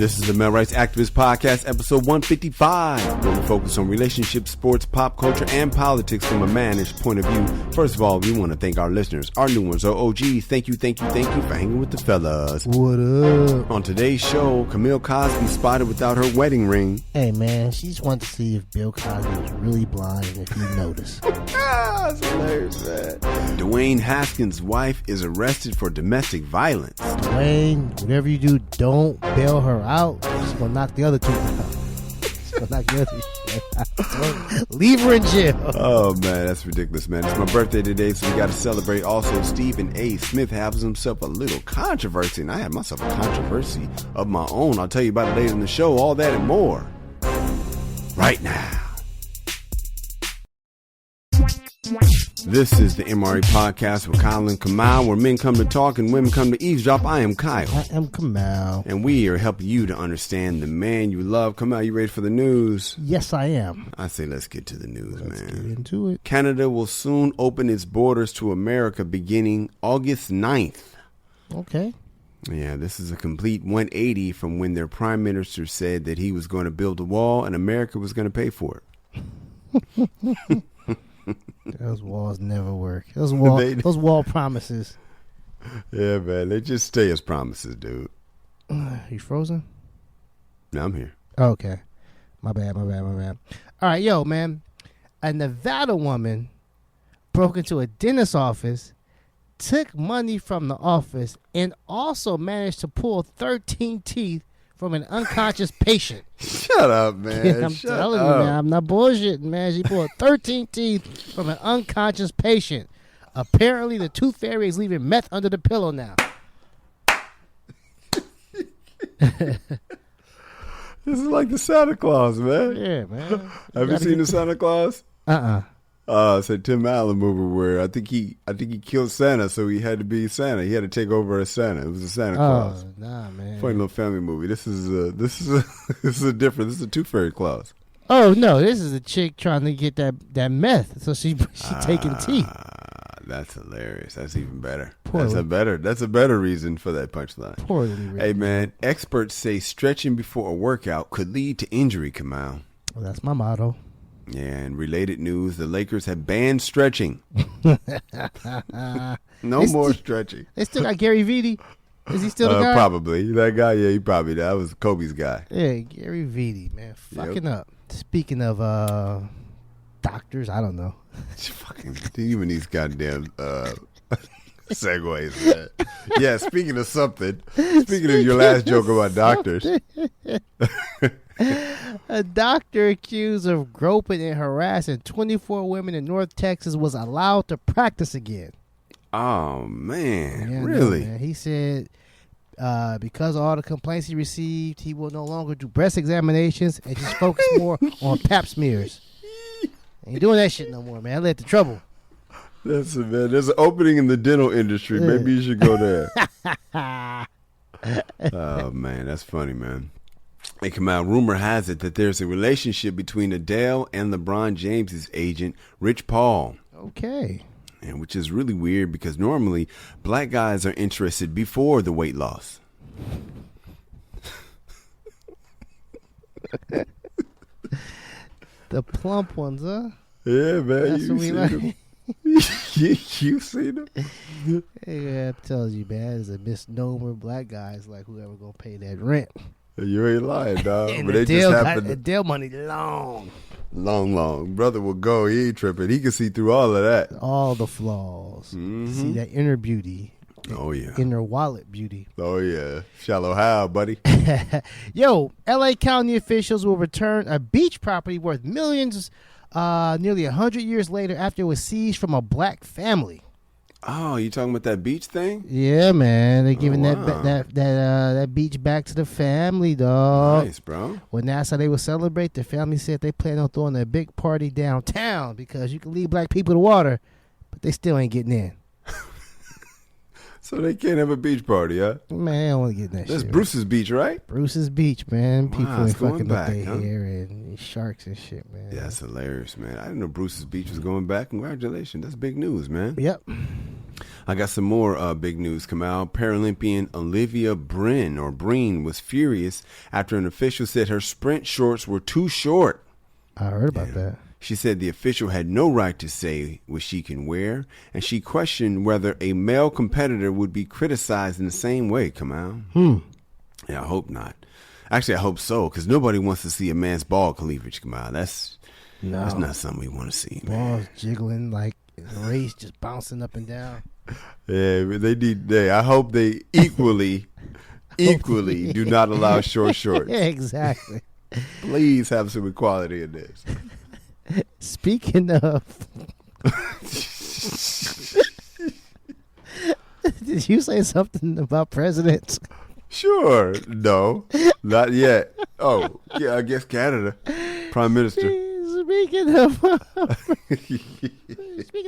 This is the Male Rights Activist Podcast, episode 155, where we focus on relationships, sports, pop culture, and politics from a mannish point of view. First of all, we want to thank our listeners, our new ones, our OGs. Thank you for hanging with the fellas. What up? On today's show, Camille Cosby spotted without her wedding ring. Hey, man, she just wanted to see if Bill Cosby was really blind and if you noticed. That's hilarious, man. Dwayne Haskins' wife is arrested for domestic violence. Dwayne, whatever you do, don't bail her out. She's going to knock the other two out. She's going to knock the other two. Leave her in jail. Oh, man, that's ridiculous, man. It's my birthday today, so we got to celebrate. Also, Stephen A. Smith has himself a little controversy, and I had myself a controversy of my own. I'll tell you about it later in the show. All that and more right now. This is the MRE Podcast with Kyle and Kamal, where men come to talk and women come to eavesdrop. I am Kyle. I am Kamal. And we are helping you to understand the man you love. Kamal, you ready for the news? Yes, I am. I say let's get to the news, Let's man. get into it. Canada will soon open its borders to America beginning August 9th. Okay. Yeah, this is a complete 180 from when their prime minister said that he was going to build a wall and America was going to pay for it. Those walls never work. Those wall promises. Yeah, man. They just stay as promises, dude. You frozen? No, I'm here. Okay. My bad. All right, yo, man. A Nevada woman broke into a dentist's office, took money from the office, and also managed to pull 13 teeth from an unconscious patient. Shut up, man. I'm telling you, man. I'm not bullshitting, man. She pulled 13 teeth from an unconscious patient. Apparently, the tooth fairy is leaving meth under the pillow now. This is like the Santa Claus, man. Yeah, man. Have you seen the Santa Claus? It's a Tim Allen movie where I think he killed Santa, so he had to be Santa. He had to take over as Santa. It was a Santa Claus. Oh, nah, man. Funny little family movie. This is a different. This is a Tooth Fairy Claus. Oh no, this is a chick trying to get that meth, so she taking teeth. That's hilarious. That's even better. Poorly. That's a better reason for that punchline. Poorly written. Hey man, experts say stretching before a workout could lead to injury, Kamal. Well, that's my motto. Yeah, and related news, the Lakers have banned stretching. No more stretching. They still got Gary Vitti. Is he still the guy? Probably. That guy, yeah, he probably did. That was Kobe's guy. Yeah, Gary Vitti, man. Fucking up. Speaking of doctors, I don't know. Fucking even these goddamn segues, man. Yeah, speaking of something. Speaking of your last joke about doctors. A doctor accused of groping and harassing 24 women in North Texas was allowed to practice again. Oh, man. Yeah, Really? No, man. He said because of all the complaints he received, he will no longer do breast examinations and just focus more on pap smears. Ain't doing that shit no more, man. That led to trouble. That's it, man. There's an opening in the dental industry. Maybe you should go there. Oh, man. That's funny, man. Hey, come out. Rumor has it that there's a relationship between Adele and LeBron James's agent, Rich Paul. Okay. And which is really weird because normally black guys are interested before the weight loss. The plump ones, huh? Yeah, man. That's what we like. You seen them? Yeah, I'm telling you, man. It's a misnomer. Black guys like whoever gonna pay that rent. You ain't lying, dog. And But they Adele just happen got Adele money long. Long. Brother will go. He ain't tripping. He can see through all of that. All the flaws. Mm-hmm. See that inner beauty. Oh, yeah. Inner wallet beauty. Oh, yeah. Shallow how, buddy? Yo, L.A. County officials will return a beach property worth millions nearly 100 years later after it was seized from a black family. Oh, you talking about that beach thing? Yeah, man. They're giving wow. that beach back to the family, dog. Nice, bro. When that's how they would celebrate, the family said they plan on throwing a big party downtown because you can leave black people to water, but they still ain't getting in. So they can't have a beach party, huh? Man, I don't want to get in that That's shit. Bruce's beach, right? Bruce's beach, man. Wow, People it's ain't going fucking back, up their huh? hair and sharks and shit, man. Yeah, that's hilarious, man. I didn't know Bruce's beach was going back. Congratulations. That's big news, man. Yep. I got some more big news come out. Paralympian Olivia Breen was furious after an official said her sprint shorts were too short. I heard about that. She said the official had no right to say what she can wear, and she questioned whether a male competitor would be criticized in the same way, Kamau. Yeah, I hope not. Actually, I hope so, because nobody wants to see a man's ball cleavage, Kamau. That's not something we want to see, man. Balls jiggling like in a race, just bouncing up and down. Yeah, but I hope they equally do not allow short shorts. Yeah, exactly. Please have some equality in this. Speaking of, did you say something about presidents? Sure. No, not yet. Oh, yeah, I guess Canada. Prime Minister. Speaking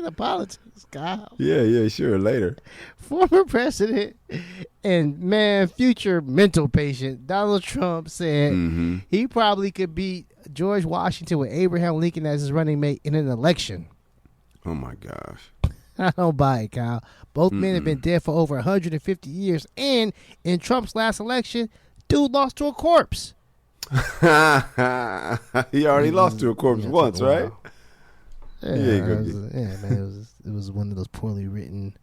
of politics, Kyle. Yeah, sure. Later. Former president and future mental patient Donald Trump said he probably could beat George Washington with Abraham Lincoln as his running mate in an election. Oh my gosh. I don't buy it, Kyle. Both men have been dead for over 150 years, and in Trump's last election, dude lost to a corpse. He already lost to a corpse once, right? Yeah, man. It was one of those poorly written.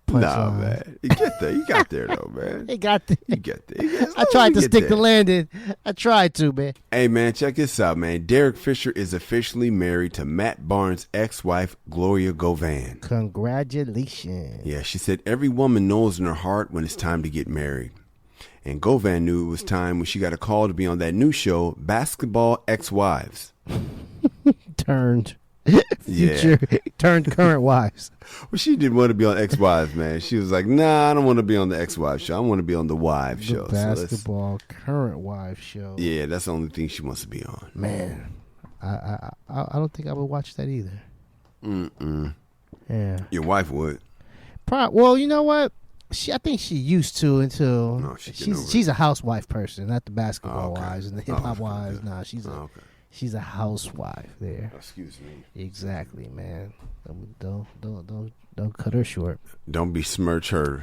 Nah, man. You got there though, man. He got there. You get there. I tried to stick the landing. I tried to, man. Hey, man, check this out, man. Derek Fisher is officially married to Matt Barnes' ex-wife, Gloria Govan. Congratulations. Yeah, she said every woman knows in her heart when it's time to get married. And Govan knew it was time when she got a call to be on that new show, Basketball Ex-Wives. Turned current wives. Well, she didn't want to be on Ex-Wives, man. She was like, nah, I don't want to be on the Ex-Wives show. I want to be on the Wives show. Basketball current wives show. Yeah, that's the only thing she wants to be on. Man, I don't think I would watch that either. Yeah. Your wife would. Well, you know what? I think she used to until she's a housewife person, not the basketball wives and the hip hop wives. Nah, she's a housewife there. Excuse me. Exactly, man. Don't cut her short. Don't besmirch her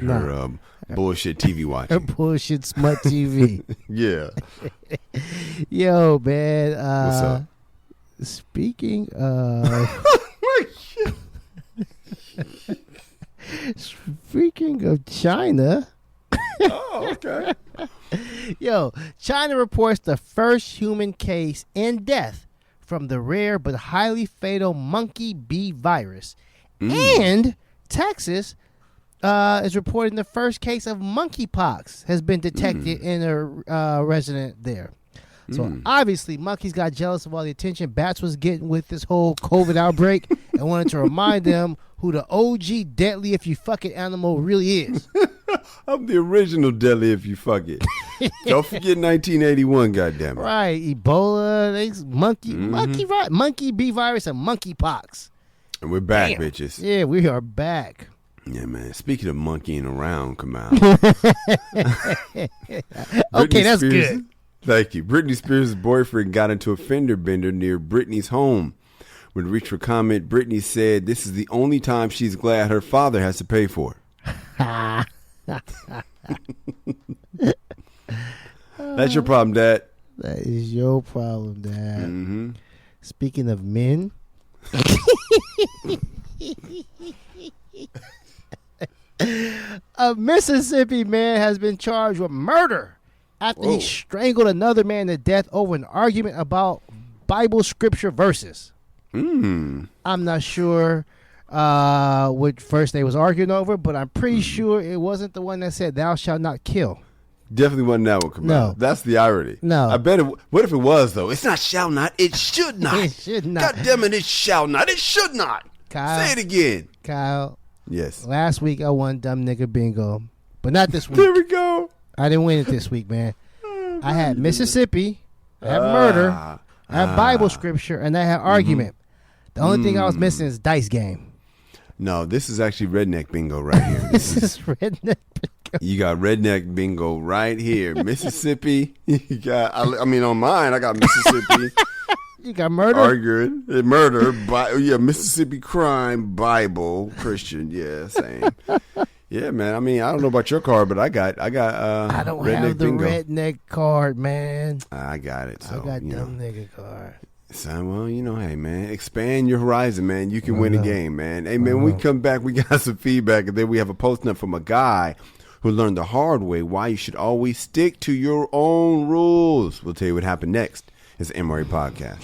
bullshit TV watching. Her bullshit smut TV. Yeah. Yo, man. What's up? Speaking of Speaking of China. Oh, okay. Yo, China reports the first human case and death from the rare but highly fatal monkey bee virus. And Texas is reporting the first case of monkeypox has been detected in a resident there. So obviously monkeys got jealous of all the attention bats was getting with this whole COVID outbreak and wanted to remind them who the OG deadly if you fuck it animal really is. I'm the original deadly if you fuck it. Don't forget 1981, goddammit. Right, Ebola, monkey bee virus, and monkeypox. And we're back, bitches. Yeah, we are back. Yeah, man. Speaking of monkeying around, come out. Okay, that's good. Thank you. Britney Spears' boyfriend got into a fender bender near Britney's home. When reached for comment, Britney said this is the only time she's glad her father has to pay for it. That's your problem, Dad. That is your problem, Dad. Speaking of men. A Mississippi man has been charged with murder after he strangled another man to death over an argument about Bible scripture verses. I'm not sure what verse they was arguing over, but I'm pretty sure it wasn't the one that said "Thou shalt not kill." Definitely wasn't that one. No, that's the irony. No, I bet it. What if it was though? It's not shall not. It should not. It should not. God damn it! It shall not. It should not. Kyle, say it again, Kyle. Yes. Last week I won dumb nigga bingo, but not this week. There we go. I didn't win it this week, man. I had Mississippi, I had murder, I had Bible scripture, and I had argument. The only thing I was missing is dice game. No, this is actually redneck bingo right here. This is redneck bingo. You got redneck bingo right here. Mississippi. You got. I mean, on mine, I got Mississippi. You got murder? Arguing. Murder. Mississippi crime, Bible, Christian. Yeah, same. Yeah, man. I mean, I don't know about your card, but I got I don't redneck have the bingo. redneck card, man. I got it. So, I got dumb nigga card. So, well, hey, man, expand your horizon, man. You can win a game, man. Hey, man, when we come back, we got some feedback, and then we have a post up from a guy who learned the hard way why you should always stick to your own rules. We'll tell you what happened next. It's the MRA Podcast.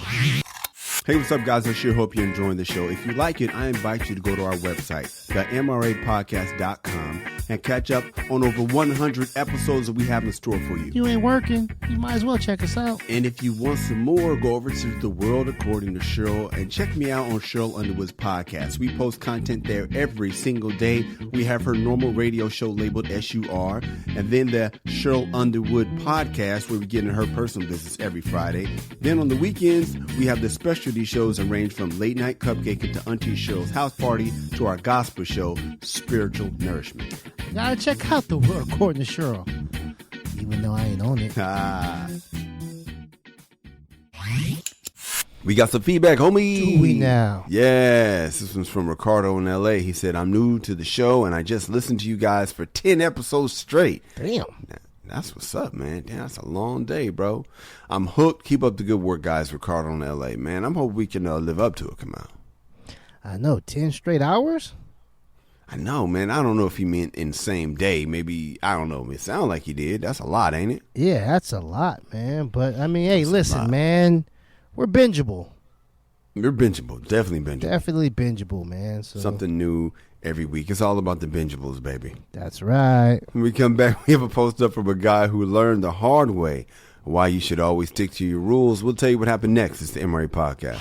Hey, what's up, guys? I sure hope you're enjoying the show. If you like it, I invite you to go to our website, themrapodcast.com, and catch up on over 100 episodes that we have in store for you. You ain't working. You might as well check us out. And if you want some more, go over to The World According to Cheryl and check me out on Cheryl Underwood's podcast. We post content there every single day. We have her normal radio show labeled SUR, and then the Cheryl Underwood podcast where we get into her personal business every Friday. Then on the weekends, we have the specialty shows that range from Late Night Cupcake to Auntie Cheryl's House Party to our gospel show, Spiritual Nourishment. You gotta check out The World According to Cheryl, even though I ain't on it. We got some feedback, homie. Do we now? Yes, this one's from Ricardo in LA. He said, I'm new to the show and I just listened to you guys for 10 episodes straight. Damn. That's what's up, man. Damn, that's a long day, bro. I'm hooked. Keep up the good work, guys. Ricardo in LA, man. I'm hoping we can live up to it. Come on. I know, 10 straight hours? I know, man. I don't know if he meant in the same day. Maybe, I don't know. It sounded like he did. That's a lot, ain't it? Yeah, that's a lot, man. But, I mean, hey, listen, man. We're bingeable. We're bingeable. Definitely bingeable. Definitely bingeable, man. So something new every week. It's all about the bingeables, baby. That's right. When we come back, we have a post up from a guy who learned the hard way why you should always stick to your rules. We'll tell you what happened next. It's the MRA Podcast.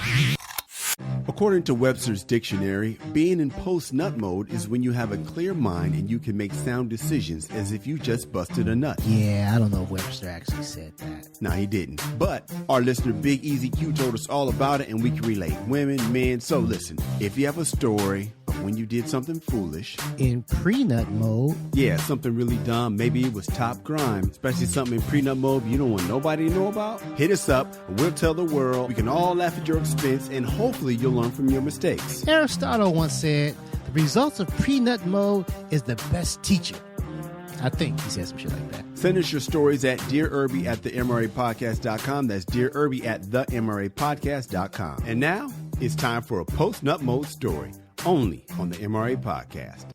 According to Webster's dictionary, being in post-nut mode is when you have a clear mind and you can make sound decisions as if you just busted a nut. Yeah, I don't know if Webster actually said that. Nah, he didn't. But our listener, Big Easy Q, told us all about it and we can relate. Women, men. So listen, if you have a story of when you did something foolish. In pre-nut mode. Yeah, something really dumb. Maybe it was top grime. Especially something in pre-nut mode you don't want nobody to know about. Hit us up. We'll tell the world. We can all laugh at your expense and hopefully you'll learn from your mistakes. Aristotle once said, the results of pre-nut mode is the best teacher. I think he said some shit like that. Send us your stories at Dear Erby at themrapodcast.com. That's Dear Erby at themrapodcast.com. And now it's time for a post-nut mode story only on the MRA Podcast.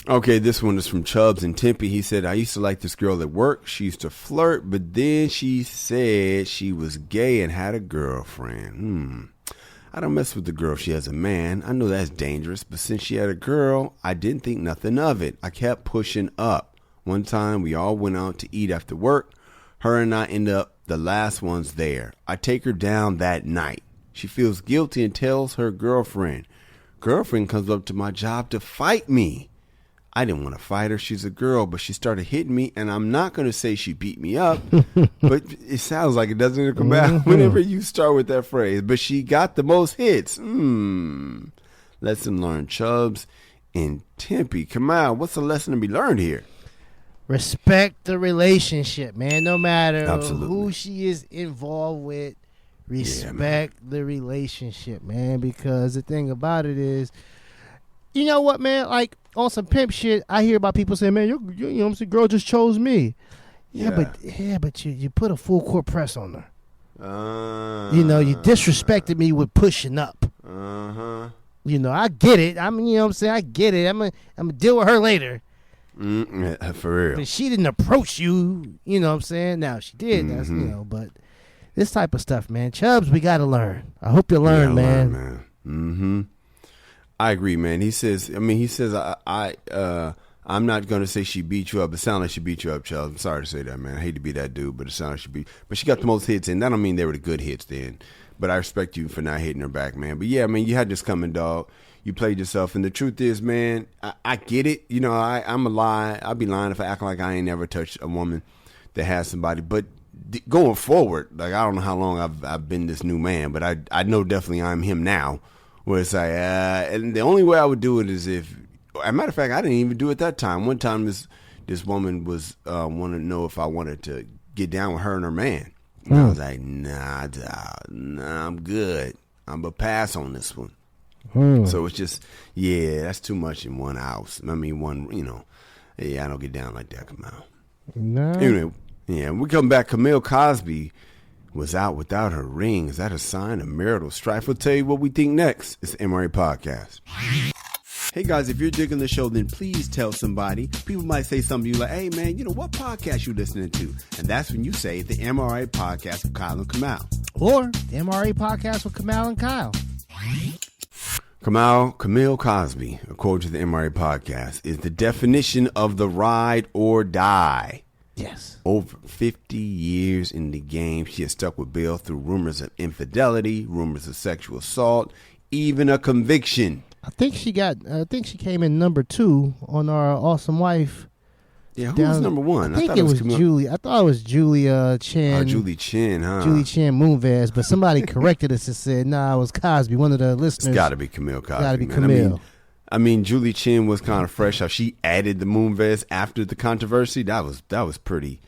Okay, this one is from Chubbs in Tempe. He said, I used to like this girl at work. She used to flirt, but then she said she was gay and had a girlfriend. I don't mess with the girl if she has a man. I know that's dangerous, but since she had a girl, I didn't think nothing of it. I kept pushing up. One time, we all went out to eat after work. Her and I end up the last ones there. I take her down that night. She feels guilty and tells her girlfriend. Girlfriend comes up to my job to fight me. I didn't want to fight her. She's a girl, but she started hitting me, and I'm not going to say she beat me up, but it sounds like it doesn't come out whenever you start with that phrase. But she got the most hits. Lesson learned, Chubbs in Tempe. Come on, what's the lesson to be learned here? Respect the relationship, man. No matter Absolutely. who she is involved with, respect the relationship, man. Because the thing about it is, you know what, man? Like on some pimp shit, I hear about people saying, "Man, you know, what I'm saying, girl just chose me." But you put a full court press on her. You know, you disrespected me with pushing up. You know, I get it. I mean, you know what I'm saying? I get it. I'm gonna deal with her later. For real. But she didn't approach you. You know what I'm saying? Now she did. That's, you know, but this type of stuff, man. Chubbs, we gotta learn. I hope you learn, man. I agree, man. He says, I'm not going to say she beat you up. It sounds like she beat you up, Chubbs. I'm sorry to say that, man. I hate to be that dude, but it sounds like she beat. But she got the most hits, and that don't mean they were the good hits then. But I respect you for not hitting her back, man. But yeah, I mean, you had this coming, dog. You played yourself, and the truth is, man, I get it. You know, I'm a lie. I'd be lying if I act like I ain't never touched a woman that has somebody. But going forward, like, I don't know how long I've been this new man, but I know definitely I'm him now. Where it's like, and the only way I would do it is if, as a matter of fact, I didn't even do it that time. One time, this woman was wanted to know if I wanted to get down with her and her man. I was like, nah, I'm good. I'm a pass on this one. So it's just, that's too much in one house. I mean, I don't get down like that, Camille. No. Anyway, when we come back, Camille Cosby was out without her ring. Is that a sign of marital strife? We'll tell you what we think next. It's the MRA Podcast. Hey guys, if you're digging the show, then please tell somebody. People might say something to you like, hey man, what podcast you listening to? And that's when you say the MRA Podcast with Kyle and Kamau. Or the MRA Podcast with Kamau and Kyle. Camille Cosby, according to the MRA Podcast, is the definition of the ride or die. Yes. Over 50 years in the game, she has stuck with Bill through rumors of infidelity, rumors of sexual assault, even a conviction. I think she came in number 2 on our Awesome Wife. Yeah, who was number 1? I think it was Julie. I thought it was Julia Chen. Julie Chen, huh? Julie Chen Moonves, but somebody corrected us and said, nah, it was Cosby. One of the listeners. It's got to be Camille Cosby. Got to be Camille. I mean, Julie Chen was kind of fresh. How she added the Moonves after the controversy. That was pretty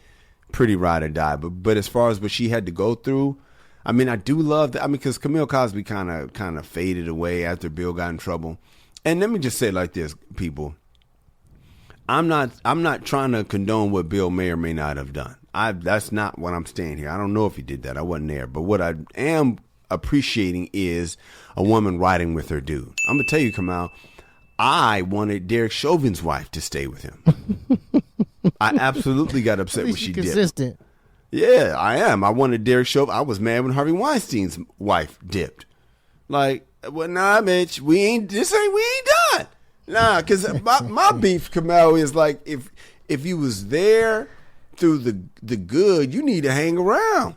ride or die. But as far as what she had to go through, I mean, I do love that. I mean, because Camille Cosby kind of faded away after Bill got in trouble. And let me just say it like this, people. I'm not trying to condone what Bill may or may not have done. That's not what I'm saying here. I don't know if he did that. I wasn't there. But what I am appreciating is a woman riding with her dude. I'm gonna tell you, Kamau, I wanted Derek Chauvin's wife to stay with him. I absolutely got upset when she consistent. dipped. Yeah, I am. I wanted Derek Chauvin. I was mad when Harvey Weinstein's wife dipped. Like, well, nah, bitch, we ain't done. Nah, because my beef, Kamau, is like if you was there through the good, you need to hang around.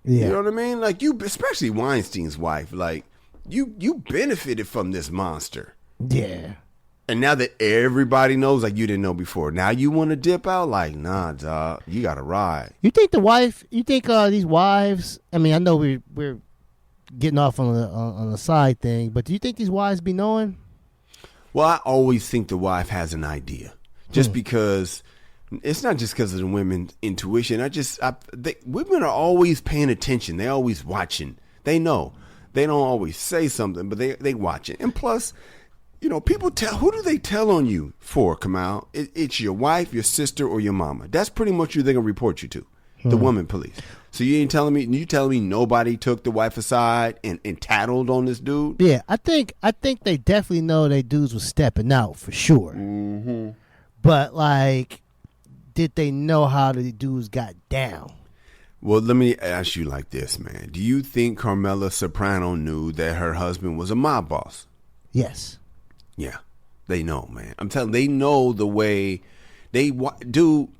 Yeah. You know what I mean? Like especially Weinstein's wife. Like you benefited from this monster. Yeah. And now that everybody knows, like you didn't know before, now you want to dip out? Like, nah, dog, you got to ride. You think these wives? I mean, I know we're getting off on the side thing, but do you think these wives be knowing? Well, I always think the wife has an idea, just because it's not just because of the women's intuition. Women are always paying attention. They always watching. They know. They don't always say something, but they watch it. And plus, people who do they tell on you for, Kamau? It's your wife, your sister, or your mama. That's pretty much who they're going to report you to, the woman police. So you telling me nobody took the wife aside and tattled on this dude? Yeah, I think they definitely know they dudes was stepping out for sure. Mm-hmm. But like, did they know how the dudes got down? Well, let me ask you like this, man. Do you think Carmela Soprano knew that her husband was a mob boss? Yes. Yeah, they know, man. I'm telling you, they know the way they do.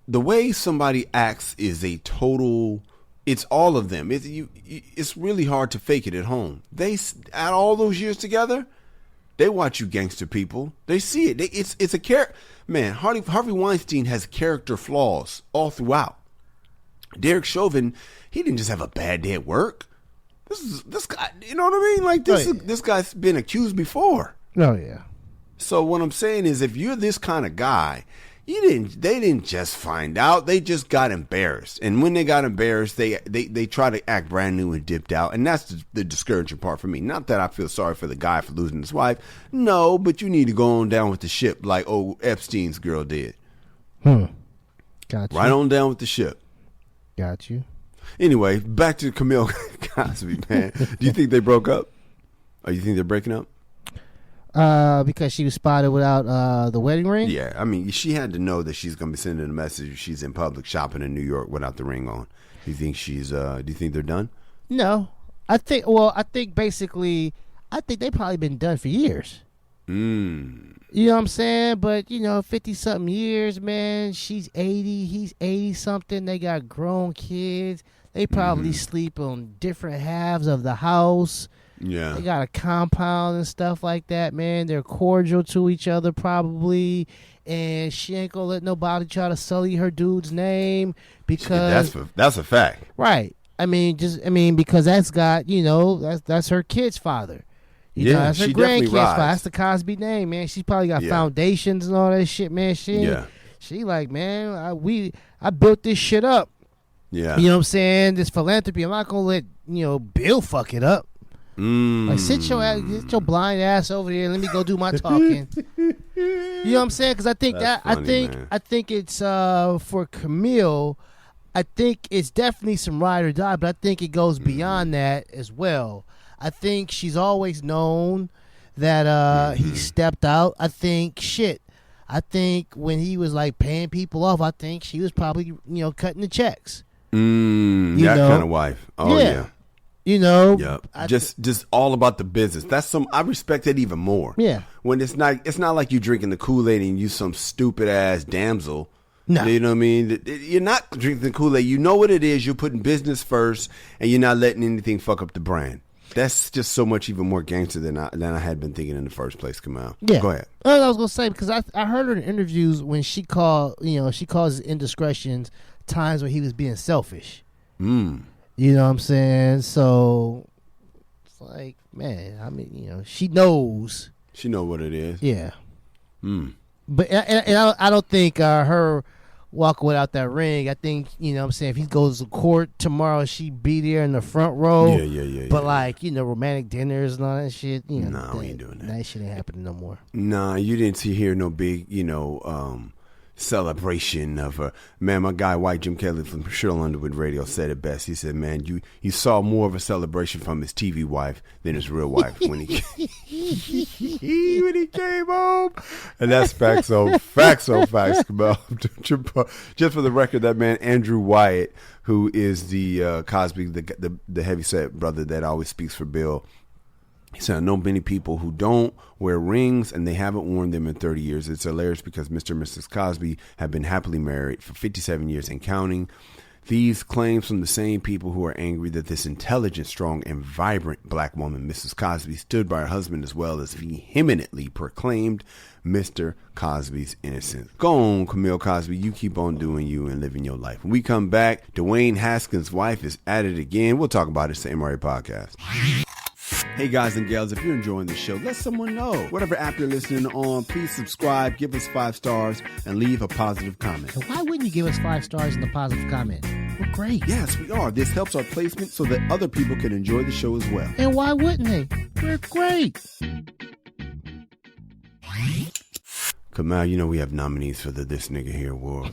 The way somebody acts is a total. It's all of them. It's really hard to fake it at home. At all those years together, they watch you gangster people. They see it. It's a character. Man, Harvey Weinstein has character flaws all throughout. Derek Chauvin, he didn't just have a bad day at work. This guy, you know what I mean? Like this guy's been accused before. Oh yeah. So what I'm saying is, if you're this kind of guy, they didn't just find out. They just got embarrassed. And when they got embarrassed, they try to act brand new and dipped out. And that's the discouraging part for me. Not that I feel sorry for the guy for losing his wife. No, but you need to go on down with the ship like Epstein's girl did. Got you. Right on down with the ship. Got you. Anyway, back to Camille Cosby, man. Do you think they broke up? Or you think they're breaking up? Because she was spotted without the wedding ring? Yeah, I mean, she had to know that she's going to be sending a message if she's in public shopping in New York without the ring on. Do you think do you think they're done? No. I think basically, they probably been done for years. You know what I'm saying? But, 50-something years, man. She's 80. He's 80-something. They got grown kids. They probably sleep on different halves of the house. Yeah. They got a compound and stuff like that, man. They're cordial to each other probably. And she ain't going to let nobody try to sully her dude's name because... That's a fact. Right. Because that's got, that's her kid's father. That's her grandkid's father. That's the Cosby name, man. She's probably got foundations and all that shit, man. She like, man, I built this shit up. Yeah. You know what I'm saying? This philanthropy. I'm not gonna let Bill fuck it up. Like sit your blind ass over here. Let me go do my talking. You know what I'm saying? Because I think I think it's for Camille. I think it's definitely some ride or die, but I think it goes beyond that as well. I think she's always known that he stepped out. I think when he was like paying people off, I think she was probably cutting the checks. That kind of wife. Oh yeah. Yep. Just all about the business. I respect it even more. Yeah. When it's not like you drinking the Kool-Aid and you some stupid ass damsel. No. You know what I mean? You're not drinking the Kool-Aid. You know what it is. You're putting business first, and you're not letting anything fuck up the brand. That's just so much even more gangster than I had been thinking in the first place. Come out. Yeah. Go ahead. I was gonna say because I heard her in interviews when she calls indiscretions times when he was being selfish. You know what I'm saying? So it's like, man, I mean, she knows. She know what it is. Yeah. But and I don't think her walking without that ring. I think what I'm saying, if he goes to court tomorrow, she be there in the front row. Yeah. But like romantic dinners and all that shit. No, we ain't doing that. That shit ain't happening no more. Nah, you didn't hear no big celebration of her. Man, my guy White Jim Kelly from Cheryl Underwood Radio said it best. He said, man, you saw more of a celebration from his TV wife than his real wife when he came home. And that's facts on facts. Just for the record, that man Andrew Wyatt, who is the Cosby, the heavyset brother that always speaks for Bill, he said, I know many people who don't wear rings and they haven't worn them in 30 years. It's hilarious because Mr. and Mrs. Cosby have been happily married for 57 years and counting. These claims from the same people who are angry that this intelligent, strong, and vibrant black woman, Mrs. Cosby, stood by her husband as well as vehemently proclaimed Mr. Cosby's innocence. Go on, Camille Cosby. You keep on doing you and living your life. When we come back, Dwayne Haskins' wife is at it again. We'll talk about it. It's the MRA Podcast. Hey guys and gals, if you're enjoying the show, let someone know. Whatever app you're listening on, please subscribe, give us 5 stars, and leave a positive comment. So why wouldn't you give us 5 stars and a positive comment? We're great. Yes, we are. This helps our placement so that other people can enjoy the show as well. And why wouldn't they? We're great. Kamal, we have nominees for the This Nigga Here Award.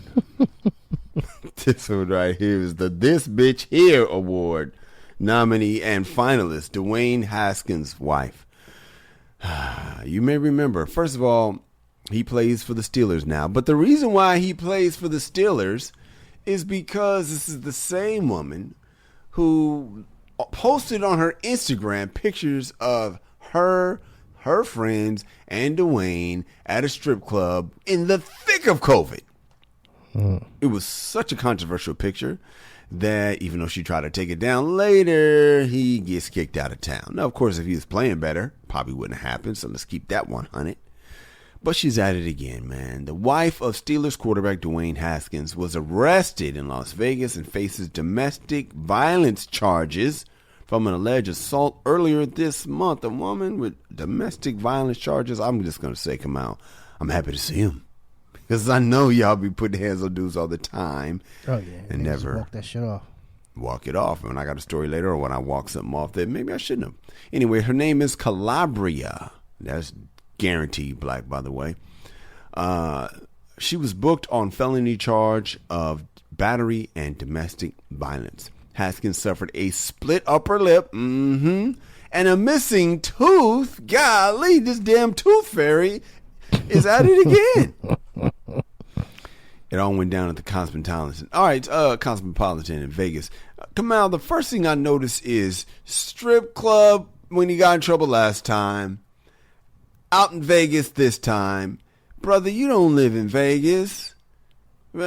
This one right here is the This Bitch Here Award. Nominee and finalist, Dwayne Haskins' wife. You may remember, first of all, he plays for the Steelers now. But the reason why he plays for the Steelers is because this is the same woman who posted on her Instagram pictures of her friends, and Dwayne at a strip club in the thick of COVID. It was such a controversial picture that even though she tried to take it down later, he gets kicked out of town. Now, of course, if he was playing better, probably wouldn't have happened, so let's keep that 100. But she's at it again, man. The wife of Steelers quarterback Dwayne Haskins was arrested in Las Vegas and faces domestic violence charges from an alleged assault earlier this month. A woman with domestic violence charges. I'm just going to say, come out. I'm happy to see him. Because I know y'all be putting hands on dudes all the time. Oh, yeah. And never walk that shit off. Walk it off. And I got a story later, or when I walk something off that maybe I shouldn't have. Anyway, her name is Calabria. That's guaranteed black, by the way. She was booked on felony charge of battery and domestic violence. Haskins suffered a split upper lip, and a missing tooth. Golly, this damn tooth fairy is at it again. It all went down at the Cosmopolitan. All right, Cosmopolitan in Vegas. Kamal, the first thing I noticed is strip club when he got in trouble last time. Out in Vegas this time. Brother, you don't live in Vegas. What's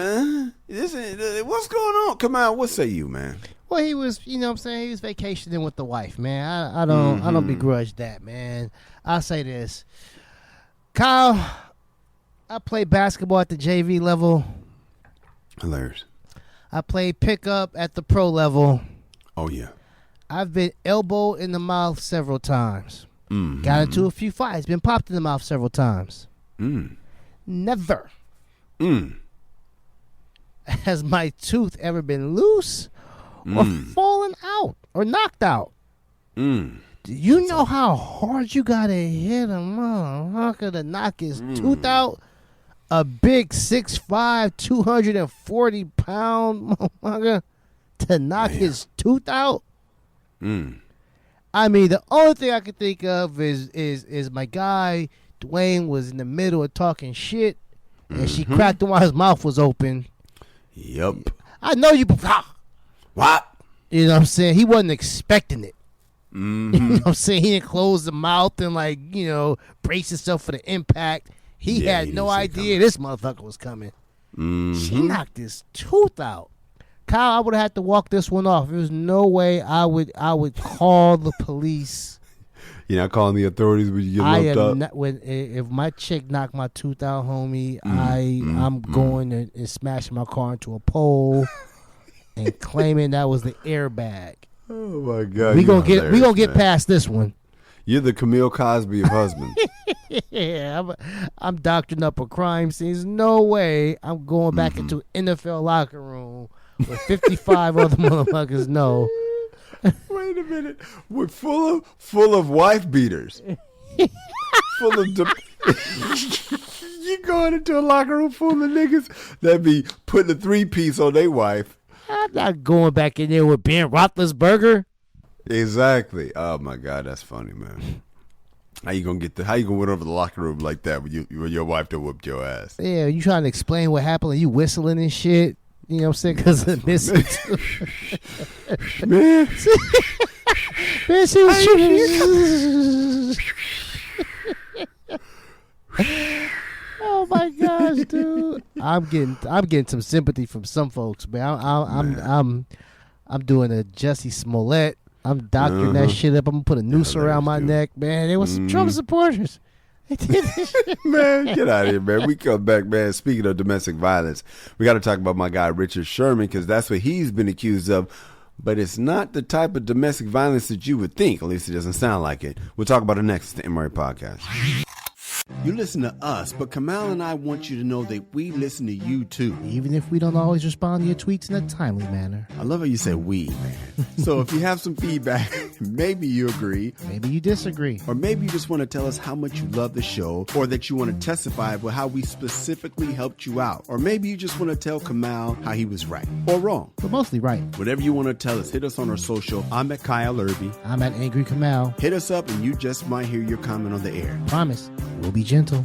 going on? Kamal, what say you, man? Well, he was, he was vacationing with the wife, man. I don't begrudge that, man. I'll say this. Kyle, I played basketball at the JV level. Hilarious. I played pickup at the pro level. Oh, yeah. I've been elbowed in the mouth several times. Got into a few fights. Been popped in the mouth several times. Never has my tooth ever been loose or fallen out or knocked out? Do you know how hard you gotta hit a motherfucker to knock his tooth out? A big 6'5", 240-pound motherfucker to knock his tooth out? I mean, the only thing I can think of is my guy Dwayne was in the middle of talking shit, and she cracked him while his mouth was open. Yep. I know you. What? You know what I'm saying? He wasn't expecting it. Mm-hmm. You know what I'm saying? He didn't close the mouth and, like, you know, brace himself for the impact. He had no idea this motherfucker was coming. She knocked his tooth out. Kyle, I would have had to walk this one off. There's no way I would call the police. You're not calling the authorities when you get locked up? Not, if my chick knocked my tooth out, homie, I'm going and smashing my car into a pole and claiming that was the airbag. Oh my God! We gonna get past this one. You're the Camille Cosby of husbands. Yeah, I'm doctoring up a crime scene. There's no way I'm going back into NFL locker room where 55 other motherfuckers know. Wait a minute. We're full of wife beaters. Full of you going into a locker room full of niggas that be putting a 3-piece on their wife. I'm not going back in there with Ben Roethlisberger. Exactly. Oh my God, that's funny, man. How you gonna win over the locker room like that when your wife done whooped your ass? Yeah, you trying to explain what happened and you whistling and shit. You know what I'm saying? Because of missing. Man. Man, she was Oh my gosh, dude! I'm getting some sympathy from some folks, man. I'm doing a Jussie Smollett. I'm doctoring that shit up. I'm gonna put a noose around my neck, man. There was some Trump supporters. Man, get out of here, man. We come back, man. Speaking of domestic violence, we got to talk about my guy Richard Sherman, because that's what he's been accused of. But it's not the type of domestic violence that you would think. At least it doesn't sound like it. We'll talk about it next. The MRA Podcast. You listen to us, but Kamal and I want you to know that we listen to you too. Even if we don't always respond to your tweets in a timely manner. I love how you say we, man. So if you have some feedback, maybe you agree. Maybe you disagree. Or maybe you just want to tell us how much you love the show, or that you want to testify about how we specifically helped you out. Or maybe you just want to tell Kamal how he was right or wrong. But mostly right. Whatever you want to tell us, hit us on our social. I'm at Kyle Erby. I'm at Angry Kamal. Hit us up and you just might hear your comment on the air. Promise. We'll be gentle.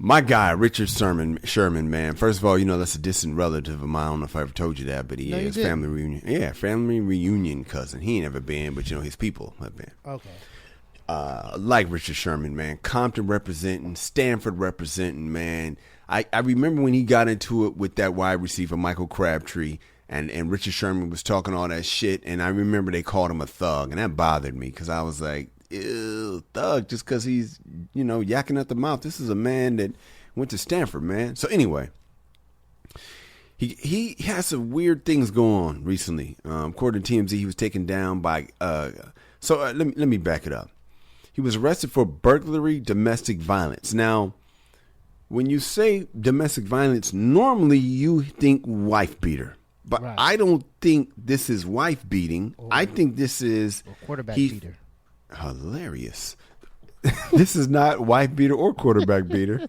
My guy, Richard Sherman, man. First of all, you know, that's a distant relative of mine. I don't know if I ever told you that, but he is family reunion. Yeah, family reunion cousin. He ain't ever been, but, you know, his people have been. Okay. Like Richard Sherman, man. Compton representing, Stanford representing, man. I remember when he got into it with that wide receiver, Michael Crabtree, and Richard Sherman was talking all that shit, and I remember they called him a thug, and that bothered me because I was like, ew, thug, just because he's, you know, yakking at the mouth. This is a man that went to Stanford, man. So anyway, he has some weird things going on recently. According to TMZ, he was taken down by, let me back it up. He was arrested for burglary, domestic violence. Now, when you say domestic violence, normally you think wife beater. But right. I don't think this is wife beating. I think this is quarterback beater. Hilarious. This is not wife beater or quarterback beater.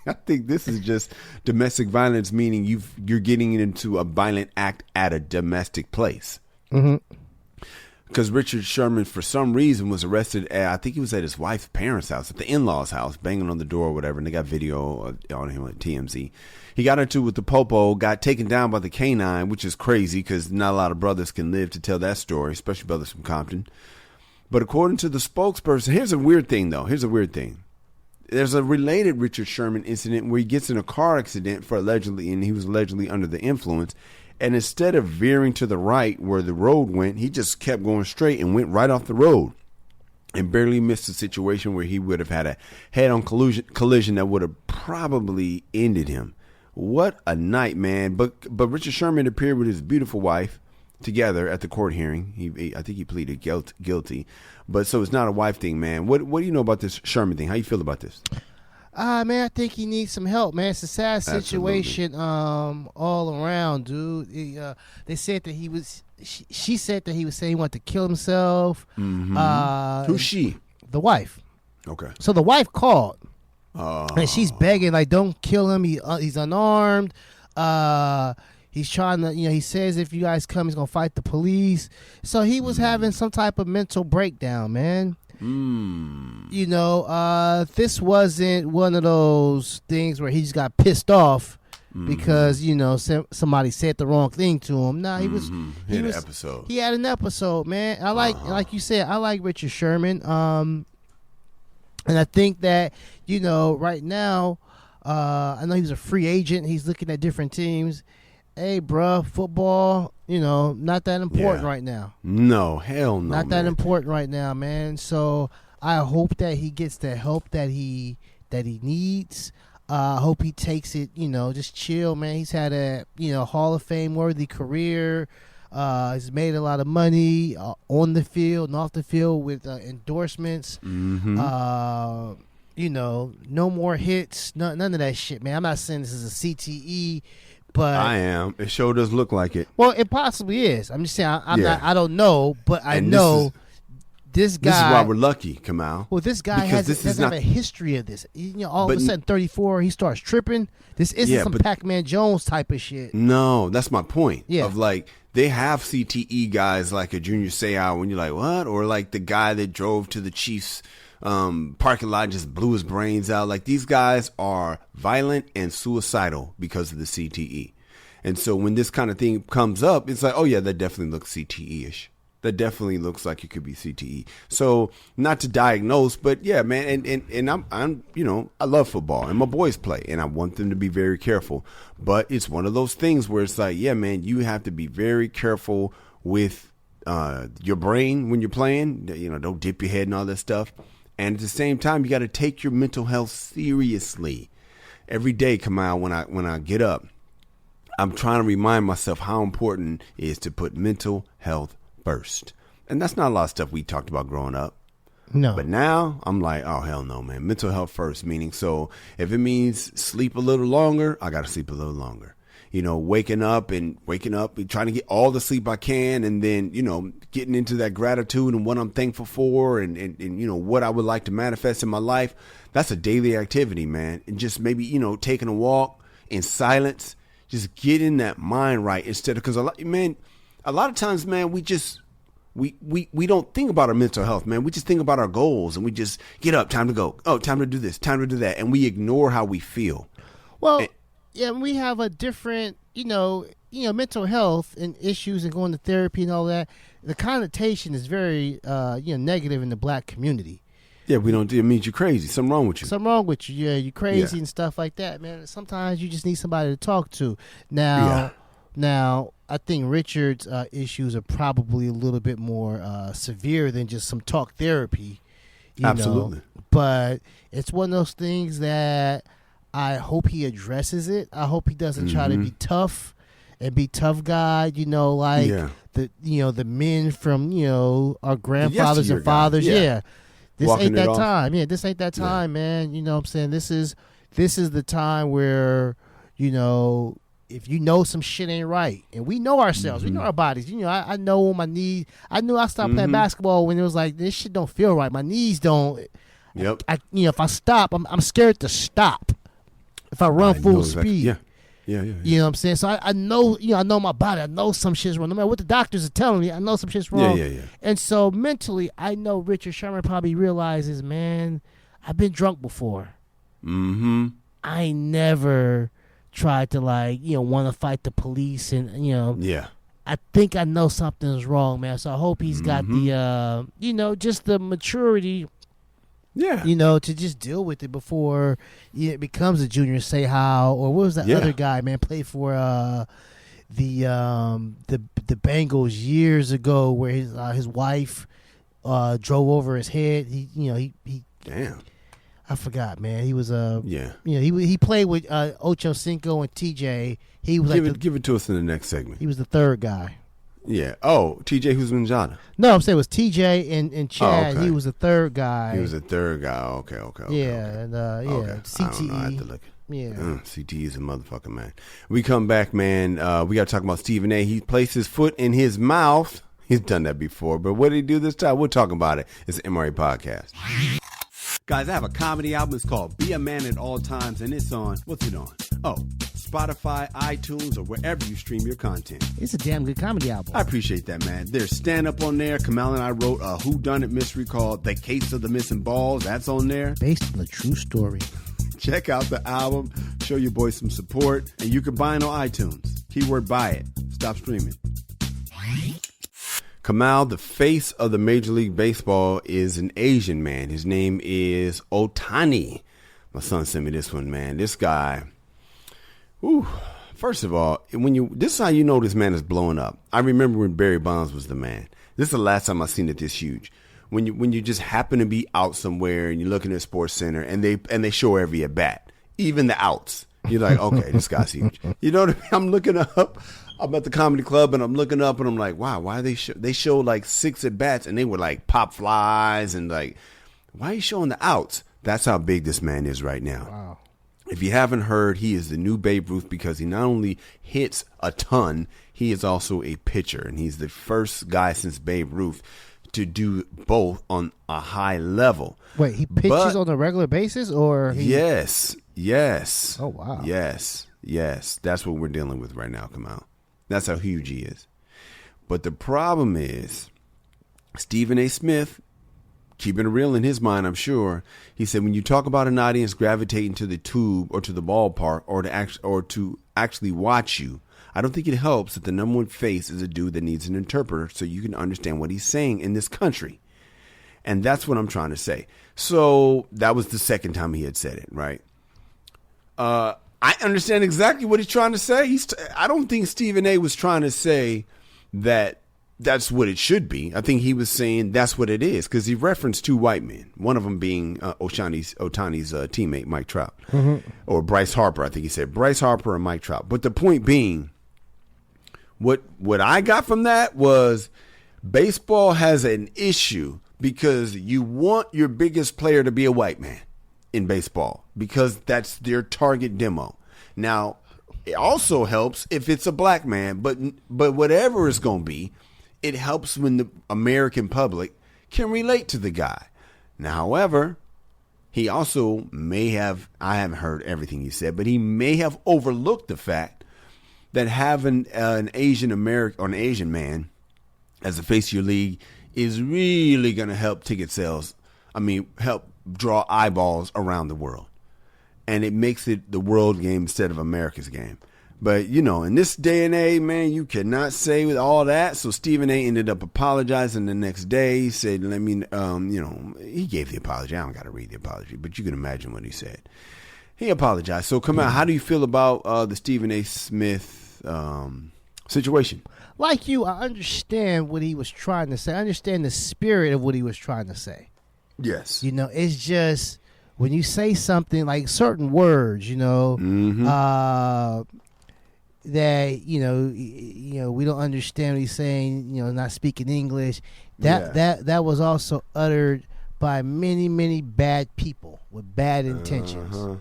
I think this is just domestic violence, meaning you're getting into a violent act at a domestic place. Mm-hmm. Because Richard Sherman, for some reason, was arrested I think he was at his wife's parents' house, at the in-laws' house, banging on the door or whatever, and they got video on him at TMZ. He got into it with the popo, got taken down by the canine, which is crazy because not a lot of brothers can live to tell that story, especially brothers from Compton. But according to the spokesperson, here's a weird thing, though. Here's a weird thing. There's a related Richard Sherman incident where he gets in a car accident and he was allegedly under the influence. And instead of veering to the right where the road went, he just kept going straight and went right off the road and barely missed a situation where he would have had a head-on collision that would have probably ended him. What a night, man. But Richard Sherman appeared with his beautiful wife together at the court hearing. I think he pleaded guilty. But so it's not a wife thing, man. What do you know about this Sherman thing? How you feel about this? Man, I think he needs some help, man. It's a sad situation all around, dude. They said that he was she said that he was saying he wanted to kill himself. Who's she? The wife. Okay. So the wife called. And she's begging, like, don't kill him. He's unarmed. He's trying to, he says if you guys come, he's going to fight the police. So he was having some type of mental breakdown, man. This wasn't one of those things where he just got pissed off because, somebody said the wrong thing to him. Nah, he was. He had an episode. He had an episode, man. I like you said, I like Richard Sherman. And I think that, right now, I know he's a free agent. He's looking at different teams. Hey, bruh, football, not that important right now. No, hell no. Not that important right now, man. So I hope that he gets the help that he needs. I hope he takes it, just chill, man. He's had a, Hall of Fame worthy career. He's made a lot of money on the field and off the field with endorsements. No more hits, none of that shit, man. I'm not saying this is a CTE, but I am. It sure does look like it. Well, it possibly is. I'm just saying I'm not. I don't know, but I know this guy. This is why we're lucky, Kamal. Well, this guy doesn't have a history of this. All of a sudden, 34, he starts tripping. This isn't some Pac-Man Jones type of shit. No, that's my point. Yeah. Of like, they have CTE guys like a Junior Seau when you're like, what? Or like the guy that drove to the Chiefs parking lot and just blew his brains out. Like, these guys are violent and suicidal because of the CTE. And so when this kind of thing comes up, it's like, oh yeah, that definitely looks CTE-ish. That definitely looks like it could be CTE. So not to diagnose, but yeah, man. And I'm I love football and my boys play and I want them to be very careful. But it's one of those things where it's like, yeah, man, you have to be very careful with your brain when you're playing. Don't dip your head and all that stuff. And at the same time, you got to take your mental health seriously. Every day, Kamal, when I get up, I'm trying to remind myself how important it is to put mental health first. And that's not a lot of stuff we talked about growing up. No. But now I'm like, oh, hell no, man. Mental health first, meaning, so if it means sleep a little longer, I got to sleep a little longer. Waking up and trying to get all the sleep I can, and then, getting into that gratitude and what I'm thankful for and what I would like to manifest in my life. That's a daily activity, man. And just maybe, taking a walk in silence, just getting that mind right instead of, because a lot of times, man, we don't think about our mental health, man. We just think about our goals and we just get up, time to go. Oh, time to do this, time to do that. And we ignore how we feel. Well, yeah, we have a different, mental health and issues and going to therapy and all that. The connotation is very, negative in the black community. Yeah, it means you're crazy. Something wrong with you. Something wrong with you. Yeah, you're crazy and stuff like that, man. Sometimes you just need somebody to talk to. Now, I think Richard's issues are probably a little bit more severe than just some talk therapy. Absolutely. But it's one of those things that I hope he addresses it. I hope he doesn't try to be tough and be tough guy, the men from, our grandfathers and fathers. Yeah. This Walking ain't that time. Yeah, this ain't that time, man. You know what I'm saying? This is the time where, if some shit ain't right, and we know ourselves, we know our bodies. I know my knees. I knew I stopped playing basketball when it was like, this shit don't feel right. My knees don't. Yep. If I stop, I'm scared to stop. If I run full speed. Yeah. You know what I'm saying? So I know, I know my body. I know some shit's wrong. No matter what the doctors are telling me, I know some shit's wrong. Yeah. And so mentally, I know Richard Sherman probably realizes, man, I've been drunk before. I never tried to want to fight the police and, I think I know something's wrong, man. So I hope he's got the, just the maturity. Yeah. To just deal with it before it becomes a Junior Seau, or what was that other guy, man, played for the Bengals years ago, where his wife drove over his head. He damn. I forgot, man. He was he played with Ocho Cinco and TJ. He was give it to us in the next segment. He was the third guy. Yeah. Oh, TJ Houshmandzadeh. No, I'm saying it was TJ and Chad. okay. He was the third guy. He was the third guy. Okay. Yeah, and Okay. CTE. I don't know. I have to look. Yeah. CTE is a motherfucker, man. We come back, man. We got to talk about Stephen A. He placed his foot in his mouth. He's done that before, but what did he do this time? We're talking about it. It's the MRA Podcast. Guys, I have a comedy album. It's called Be a Man at All Times, and it's on, what's it on? Oh, Spotify, iTunes, or wherever you stream your content. It's a damn good comedy album. I appreciate that, man. There's stand-up on there. Camille and I wrote a whodunit mystery called The Case of the Missing Balls. That's on there. Based on a true story. Check out the album. Show your boy some support. And you can buy it on iTunes. Keyword buy it. Stop streaming. Kamau, the face of the Major League Baseball, is an Asian man. His name is Ohtani. My son sent me this one, man. This guy, whew, first of all, this is how you know this man is blowing up. I remember when Barry Bonds was the man. This is the last time I've seen it this huge. When you just happen to be out somewhere and you're looking at Sports Center and they show every at bat, even the outs. You're like, okay, this guy's huge. You know what I mean? I'm looking up. I'm at the comedy club and I'm looking up and I'm like, wow, why they show like 6 at bats and they were like pop flies and like, why are you showing the outs? That's how big this man is right now. Wow. If you haven't heard, he is the new Babe Ruth because he not only hits a ton, he is also a pitcher, and he's the first guy since Babe Ruth to do both on a high level. Wait, he pitches on a regular basis, or Yes. Oh wow. Yes. That's what we're dealing with right now, Kamau. That's how huge he is. But the problem is, Stephen A. Smith, keeping it real in his mind, I'm sure, he said when you talk about an audience gravitating to the tube or to the ballpark or to actually watch you, I don't think it helps that the number one face is a dude that needs an interpreter so you can understand what he's saying in this country. And that's what I'm trying to say. So that was the second time he had said it, right? I understand exactly what he's trying to say. I don't think Stephen A. was trying to say that that's what it should be. I think he was saying that's what it is because he referenced 2 white men, one of them being Ohtani's teammate, Mike Trout, or Bryce Harper. I think he said Bryce Harper and Mike Trout. But the point being, what I got from that was baseball has an issue because you want your biggest player to be a white man in baseball because that's their target demo. Now, it also helps if it's a black man, but whatever it's going to be, it helps when the American public can relate to the guy. Now, however, he also may have, I haven't heard everything he said, but he may have overlooked the fact that having an Asian American or an Asian man as the face of your league is really going to help ticket sales. Help draw eyeballs around the world. And it makes it the world game instead of America's game. But, in this day and age, man, you cannot say with all that. So Stephen A. ended up apologizing the next day. He said, he gave the apology. I don't got to read the apology, but you can imagine what he said. He apologized. So come out. How do you feel about the Stephen A. Smith situation? Like you, I understand what he was trying to say. I understand the spirit of what he was trying to say. Yes. It's just when you say something like certain words, that we don't understand what he's saying, not speaking English. That was also uttered by many bad people with bad intentions.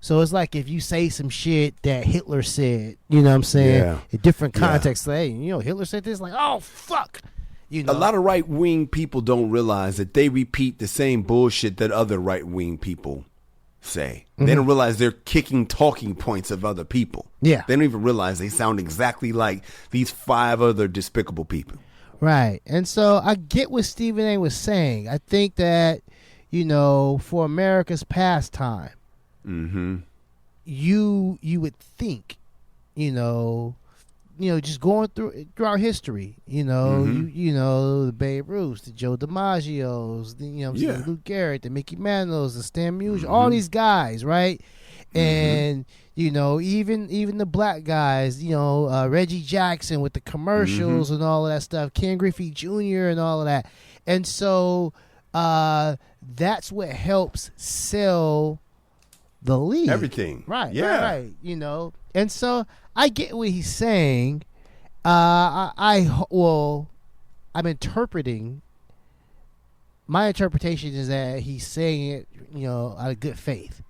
So it's like if you say some shit that Hitler said, you know what I'm saying, in different contexts, Hitler said this, like, oh fuck. A lot of right-wing people don't realize that they repeat the same bullshit that other right-wing people say. Mm-hmm. They don't realize they're kicking talking points of other people. Yeah. They don't even realize they sound exactly like these 5 other despicable people. Right. And so I get what Stephen A. was saying. I think that, for America's pastime, you would think, just going through our history, the Babe Ruths, the Joe DiMaggio's, the Lou Gehrig, the Mickey Mantles, the Stan Musial, all these guys, right? And even the black guys, Reggie Jackson with the commercials and all of that stuff, Ken Griffey Jr. and all of that, and so that's what helps sell the league, everything, right? And so I get what he's saying, I'm interpreting. My interpretation is that he's saying it, out of good faith.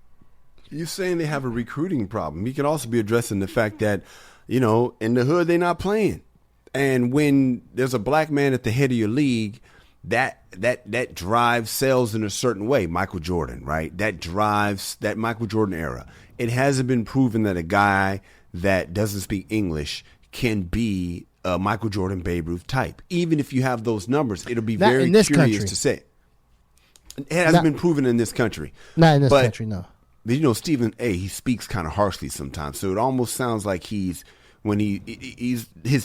You're saying they have a recruiting problem. You can also be addressing the fact that, in the hood, they're not playing. And when there's a black man at the head of your league, that drives sales in a certain way. Michael Jordan, right? That drives that Michael Jordan era. It hasn't been proven that a guy that doesn't speak English can be a Michael Jordan, Babe Ruth type. Even if you have those numbers, it'll be very curious to say. It hasn't been proven in this country. Not in this country, no. But Stephen A., he speaks kind of harshly sometimes. So it almost sounds like his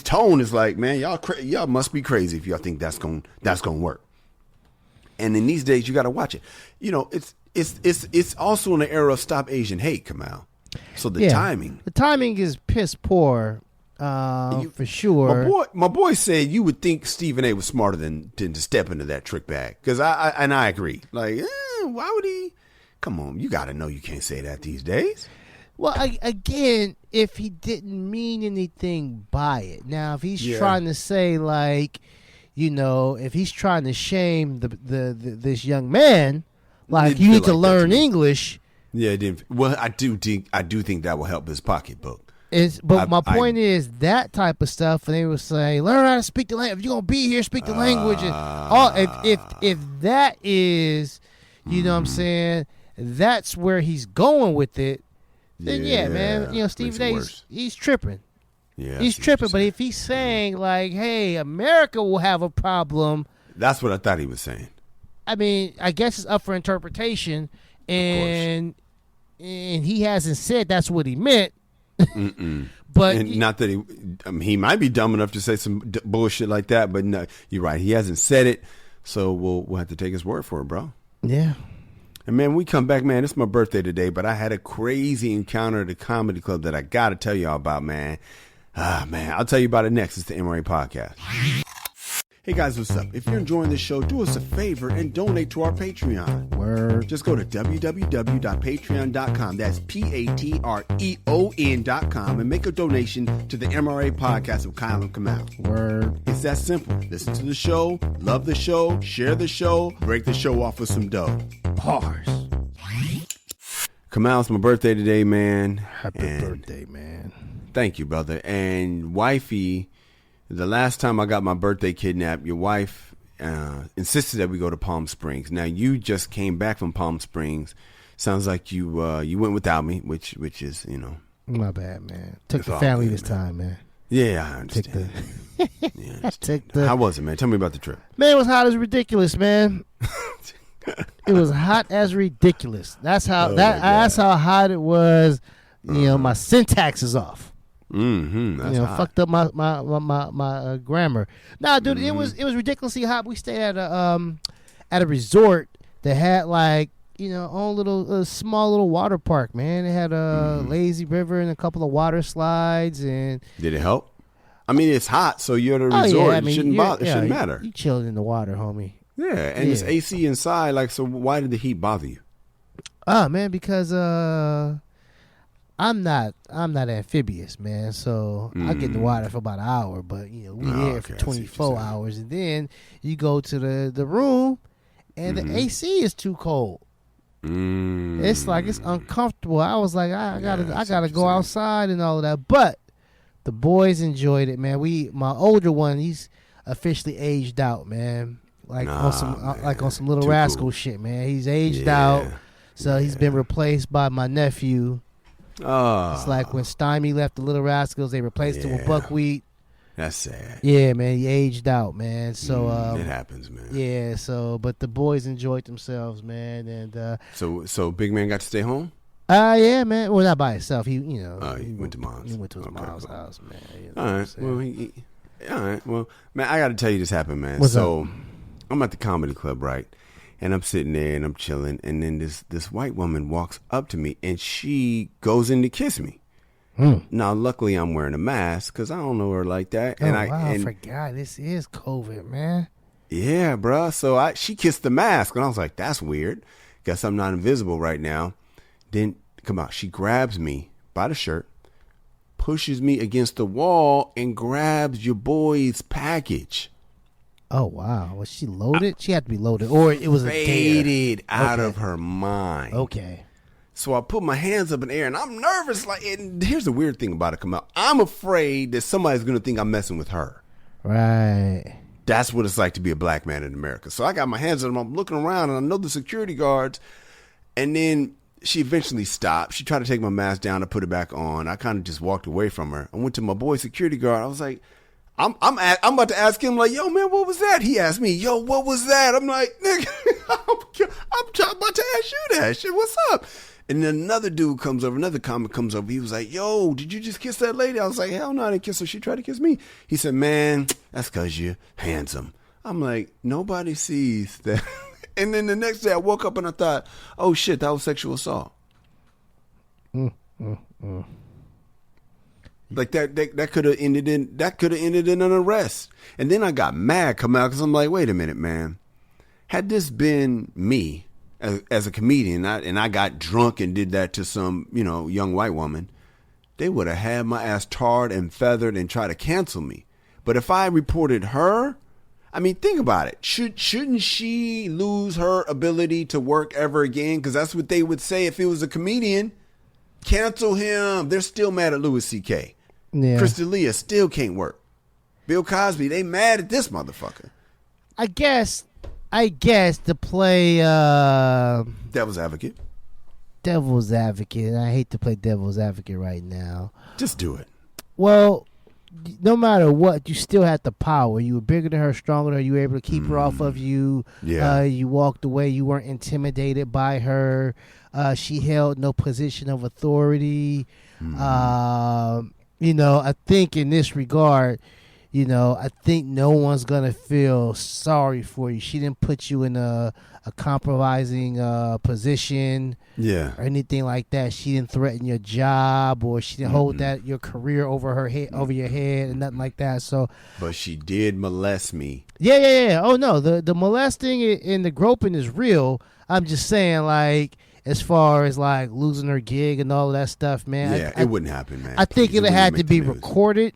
tone is like, man, y'all must be crazy if y'all think that's going to work. And in these days, you got to watch it. It's also in the era of Stop Asian Hate, Kamau. So the timing is piss poor, for sure. My boy said you would think Stephen A. was smarter than to step into that trick bag. Because I agree. Like, why would he? Come on, you got to know you can't say that these days. Well, again, if he didn't mean anything by it. Now, if he's trying to say, like, if he's trying to shame this young man, like, you need to learn English. Yeah, it didn't. Well, I do think that will help his pocketbook. My point is that type of stuff, and they would say, learn how to speak the language. If you're gonna be here, speak the language. And if that is, what I'm saying, that's where he's going with it. Then man, Stephen A. he's tripping. Yeah, he's tripping. But if he's saying like, "Hey, America will have a problem," that's what I thought he was saying. I mean, I guess it's up for interpretation, and he hasn't said that's what he meant. But not that he might be dumb enough to say some bullshit like that. But no, you're right. He hasn't said it, so we'll have to take his word for it, bro. Yeah. And man, we come back, man. It's my birthday today, but I had a crazy encounter at the comedy club that I got to tell y'all about, man. Man, I'll tell you about it next. It's the MRA Podcast. Hey guys, what's up? If you're enjoying this show, do us a favor and donate to our Patreon. Word. Just go to www.patreon.com. That's Patreon.com and make a donation to the MRA Podcast with Kyle and Kamau. Word. It's that simple. Listen to the show, love the show, share the show, break the show off with some dough. Bars. Kamau, it's my birthday today, man. Happy birthday, man. Thank you, brother. And wifey, the last time I got my birthday kidnapped, your wife insisted that we go to Palm Springs. Now, you just came back from Palm Springs. Sounds like you went without me, which is, My bad, man. Took the family good, this time, man. Yeah, I understand. How was it, man? Tell me about the trip. Man, it was hot as ridiculous, man. It was hot as ridiculous. That's how that's how hot it was. My syntax is off. That's fucked up my grammar. Nah, dude, it was ridiculously hot. We stayed at a resort that had like own little small little water park. Man, it had a lazy river and a couple of water slides. And did it help? I mean, it's hot, so you're at a resort. It shouldn't bother. It shouldn't matter. You chilled in the water, homie. Yeah, and it's AC inside. Like, so why did the heat bother you? Man, because I'm not amphibious, man. So I get in the water for about an hour, but we here for 24 hours, and then you go to the room, and the AC is too cold. It's like it's uncomfortable. I was like, I gotta go outside and all of that, but the boys enjoyed it, man. My older one, he's officially aged out, man. On some Little Too Rascal cool. Shit, man. He's aged out, so he's been replaced by my nephew. It's like when Stymie left the Little Rascals, they replaced him with Buckwheat. That's sad. Yeah, man, he aged out, man. So it happens, man. Yeah, but the boys enjoyed themselves, man, and so Big Man got to stay home. Yeah, man. Well, not by himself. He went to mom's. He went to his mom's house, man. All right. Well, all right. Well, man, I got to tell you this happened, man. What's up? I'm at the comedy club, right? And I'm sitting there and I'm chilling, and then this white woman walks up to me and she goes in to kiss me. Now, luckily, I'm wearing a mask because I don't know her like that. I forgot. This is COVID, man. Yeah, bro. So she kissed the mask, and I was like, that's weird. Guess I'm not invisible right now. Then, come out. She grabs me by the shirt, pushes me against the wall and grabs your boy's package. Oh, wow. Was she loaded? She had to be loaded. Or it was a dare. Faded out of her mind. Okay. So I put my hands up in the air, and I'm nervous. And here's the weird thing about it, Camille. I'm afraid that somebody's going to think I'm messing with her. Right. That's what it's like to be a black man in America. So I got my hands up, and I'm looking around, and I know the security guards. And then she eventually stopped. She tried to take my mask down and put it back on. I kind of just walked away from her. I went to my boy security guard. I was like, I'm about to ask him, like, yo, man, what was that? He asked me, yo, what was that? I'm like, nigga, I'm about to ask you that shit. What's up? And then another dude comes over, another comic comes over. He was like, yo, did you just kiss that lady? I was like, hell no, I didn't kiss her. She tried to kiss me. He said, man, that's because you're handsome. I'm like, nobody sees that. And then the next day I woke up and I thought, oh, shit, that was sexual assault. Like that could have ended in an arrest. And then I got mad, come out, because I'm like, wait a minute, man. Had this been me as a comedian, and I got drunk and did that to some, young white woman, they would have had my ass tarred and feathered and tried to cancel me. But if I reported her, I mean, think about it. Shouldn't she lose her ability to work ever again? Because that's what they would say if it was a comedian. Cancel him. They're still mad at Louis C.K. Yeah. Krista Leah still can't work. Bill Cosby, they mad at this motherfucker. I guess to play Devil's advocate. Devil's advocate, and I hate to play devil's advocate right now. Just do it. Well, no matter what, you still had the power. You were bigger than her, stronger than her. You were able to keep her off of you. Yeah. You walked away. You weren't intimidated by her. She held no position of authority. I think in this regard, I think no one's going to feel sorry for you. She didn't put you in a compromising position, or anything like that. She didn't threaten your job, or she didn't hold your career over your head, and nothing like that. So, but she did molest me. Yeah. Oh no, the molesting and the groping is real. I'm just saying, like, as far as like losing her gig and all of that stuff, man. Yeah, it wouldn't happen, man. I think it had to be recorded.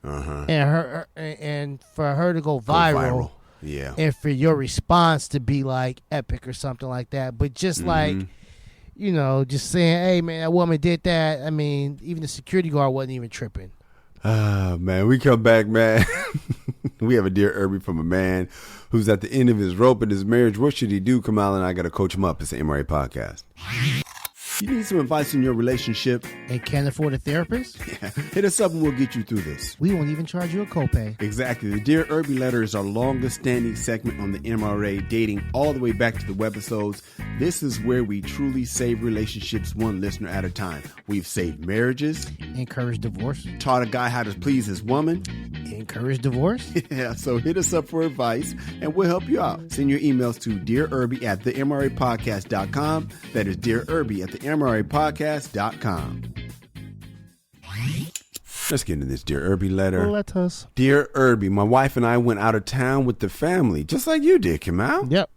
And and for her to go viral. Yeah. And for your response to be like epic or something like that. But just like, just saying, hey man, that woman did that. I mean, even the security guard wasn't even tripping. Man, we come back, man. We have a Dear Erby from a man who's at the end of his rope in his marriage. What should he do? Kamala and I got to coach him up. It's the MRA podcast. You need some advice in your relationship and can't afford a therapist? Yeah. Hit us up and we'll get you through this. We won't even charge you a copay. Exactly. The Dear Erby letter is our longest standing segment on the MRA, dating all the way back to the webisodes. This is where we truly save relationships one listener at a time. We've saved marriages. Encouraged divorce. Taught a guy how to please his woman. Encouraged divorce. Yeah, so hit us up for advice and we'll help you out. Send your emails to dearerby@themrapodcast.com. That is dearerby@themrapodcast.com. Let's get into this Dear Erby letter. Let us. Dear Erby, my wife and I went out of town with the family, just like you did, Kamau. Yep.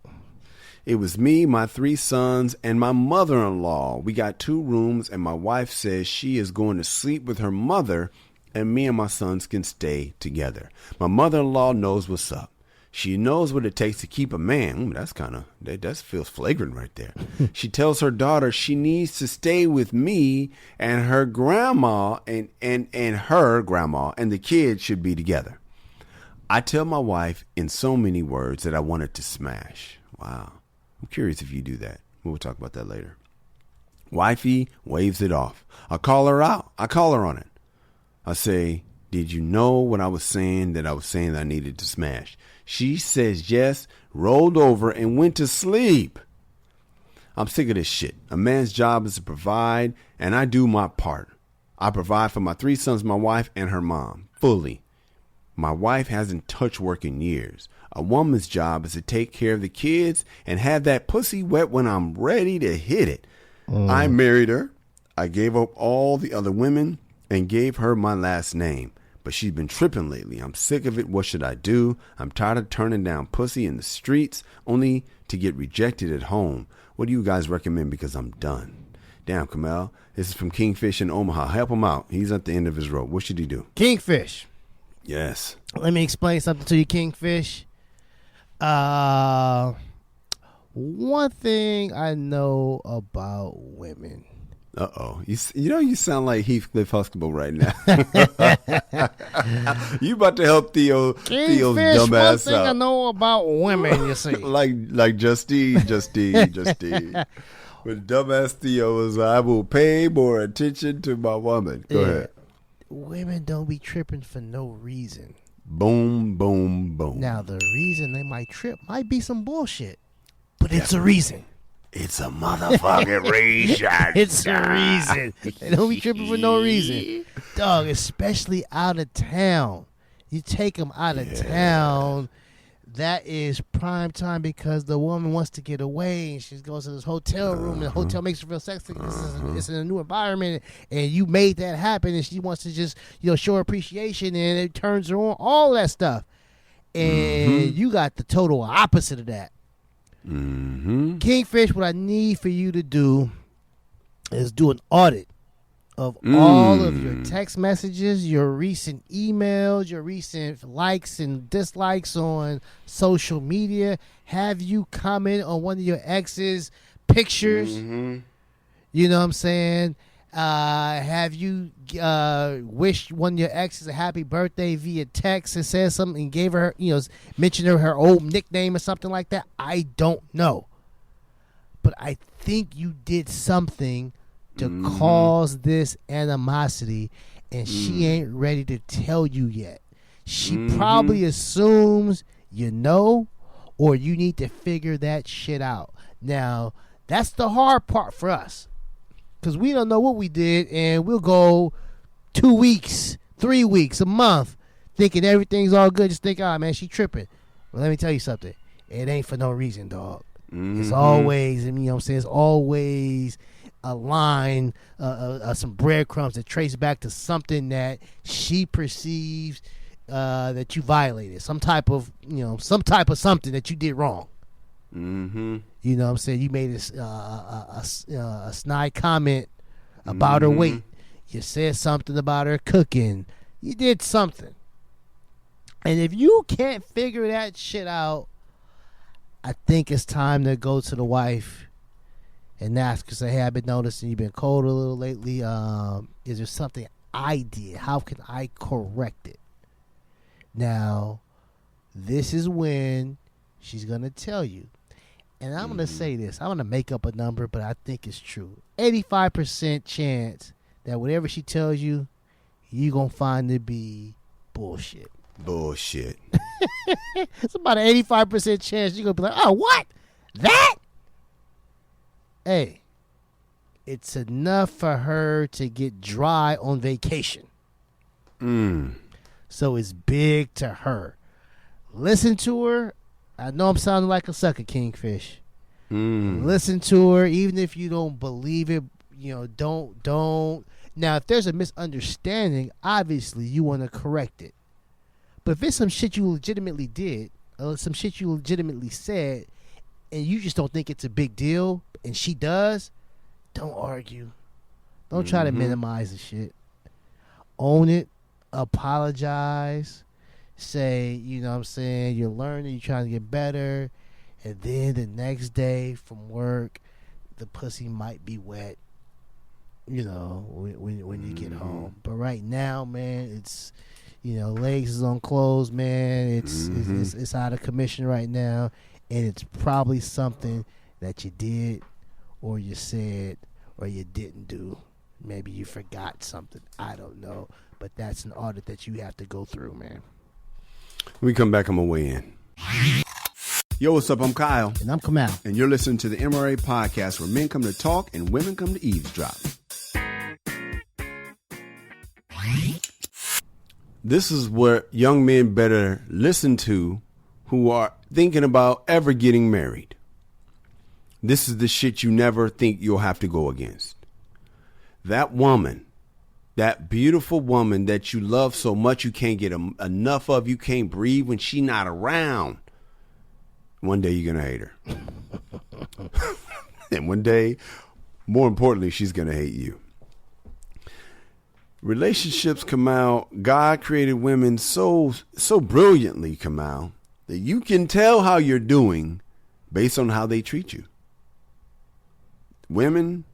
It was me, my 3 sons, and my mother-in-law. We got 2 rooms, and my wife says she is going to sleep with her mother, and me and my sons can stay together. My mother-in-law knows what's up. She knows what it takes to keep a man. That feels flagrant right there. She tells her daughter she needs to stay with me and her grandma and her grandma and the kids should be together. I tell my wife in so many words that I want it to smash. Wow. I'm curious if you do that. We'll talk about that later. Wifey waves it off. I call her out. I call her on it. I say, did you know what I was saying that I needed to smash? She says yes, rolled over, and went to sleep. I'm sick of this shit. A man's job is to provide, and I do my part. I provide for my 3 sons, my wife, and her mom, fully. My wife hasn't touched work in years. A woman's job is to take care of the kids and have that pussy wet when I'm ready to hit it. I married her. I gave up all the other women and gave her my last name. But she's been tripping lately. I'm sick of it. What should I do? I'm tired of turning down pussy in the streets only to get rejected at home. What do you guys recommend? Because I'm done. Damn, Camille. This is from Kingfish in Omaha. Help him out. He's at the end of his rope. What should he do? Kingfish. Yes. Let me explain something to you, Kingfish. One thing I know about women. Uh-oh. You sound like Heathcliff Huxtable right now. You about to help Theo's dumb one ass thing out. I know about women, you see. like Justine. With dumbass Theo is, I will pay more attention to my woman. Go ahead. Women don't be tripping for no reason. Boom, boom, boom. Now, the reason they might trip might be some bullshit. But it's a reason. It's a motherfucking reason. It's a reason. They don't be tripping for no reason. Dog, especially out of town. You take them out of town, that is prime time because the woman wants to get away and she goes to this hotel room and the hotel makes her feel sexy. It's in a new environment and you made that happen and she wants to just show appreciation and it turns her on, all that stuff. And you got the total opposite of that. Kingfish, what I need for you to do is do an audit of all of your text messages, your recent emails, your recent likes and dislikes on social media. Have you comment on one of your ex's pictures? You know what I'm saying? Have you wished one of your exes a happy birthday via text and said something and gave her, mentioned her old nickname or something like that? I don't know. But I think you did something to cause this animosity, and she ain't ready to tell you yet. She probably assumes or you need to figure that shit out. Now, that's the hard part for us, because we don't know what we did, and we'll go 2 weeks, 3 weeks, a month, thinking everything's all good, just think, man, she tripping. Well, let me tell you something. It ain't for no reason, dog. It's always, it's always a line, some breadcrumbs that trace back to something that she perceives that you violated, some type of something that you did wrong. You know what I'm saying? You made a snide comment about her weight. You said something about her cooking. You did something. And if you can't figure that shit out, I think it's time to go to the wife and ask her, say, hey, I've been noticing you've been cold a little lately. Is there something I did? How can I correct it? Now, this is when she's going to tell you. And I'm going to say this. I'm going to make up a number, but I think it's true. 85% chance that whatever she tells you, you're going to find to be bullshit. Bullshit. It's about an 85% chance you're going to be like, oh, what? That? Hey, it's enough for her to get dry on vacation. So it's big to her. Listen to her. I know I'm sounding like a sucker, Kingfish. Listen to her, even if you don't believe it. Don't. Now, if there's a misunderstanding, obviously you want to correct it. But if it's some shit you legitimately did, or some shit you legitimately said, and you just don't think it's a big deal, and she does, don't argue. Don't try to minimize the shit. Own it. Apologize. Say, what I'm saying, you're learning, you're trying to get better, and then the next day from work, the pussy might be wet, when you get home. But right now, man, it's, legs is on clothes, man. It's out of commission right now, and it's probably something that you did, or you said, or you didn't do. Maybe you forgot something. I don't know, but that's an audit that you have to go through, man. When we come back, I'm going to weigh in. Yo, what's up? I'm Kyle. And I'm Camille. And you're listening to the MRA podcast, where men come to talk and women come to eavesdrop. This is what young men better listen to who are thinking about ever getting married. This is the shit you never think you'll have to go against. That woman, that beautiful woman that you love so much you can't get enough of, you can't breathe when she's not around. One day you're going to hate her. And one day, More importantly, she's going to hate you. Relationships, Kamal, God created women so brilliantly, Kamal, that you can tell how you're doing based on how they treat you. Women,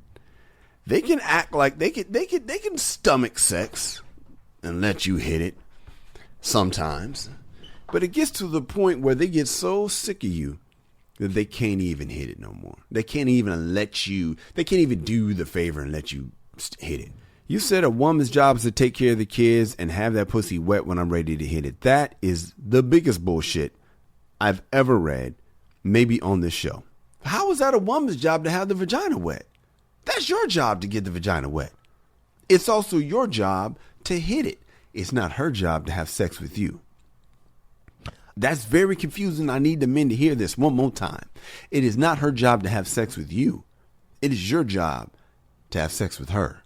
they can act like they can stomach sex and let you hit it sometimes. But it gets to the point where they get so sick of you that they can't even hit it no more. They can't even do the favor and let you hit it. You said a woman's job is to take care of the kids and have that pussy wet when I'm ready to hit it. That is the biggest bullshit I've ever read, maybe on this show. How is that a woman's job to have the vagina wet? That's your job to get the vagina wet. It's also your job to hit it. It's not her job to have sex with you. That's very confusing. I need the men to hear this one more time. It is not her job to have sex with you. It is your job to have sex with her.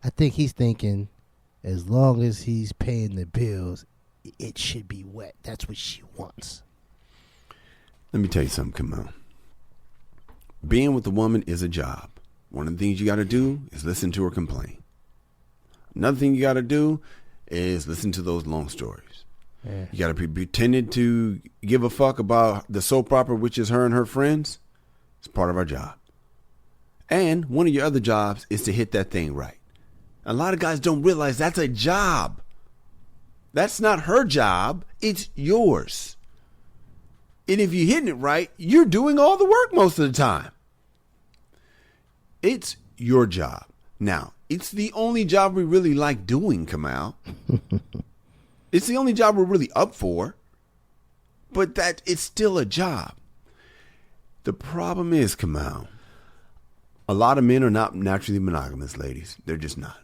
I think he's thinking as long as he's paying the bills, it should be wet. That's what she wants. Let me tell you something, come on. Being with a woman is a job. One of the things you got to do is listen to her complain. Another thing you got to do is listen to those long stories. Yeah. You got to be pretending to give a fuck about the soap opera, which is her and her friends. It's part of our job. And one of your other jobs is to hit that thing right. A lot of guys don't realize that's a job. That's not her job. It's yours. And if you're hitting it right, you're doing all the work most of the time. It's your job. Now, it's the only job we really like doing, Kamal. It's the only job we're really up for. But that it's still a job. The problem is, Kamal, a lot of men are not naturally monogamous, ladies. They're just not.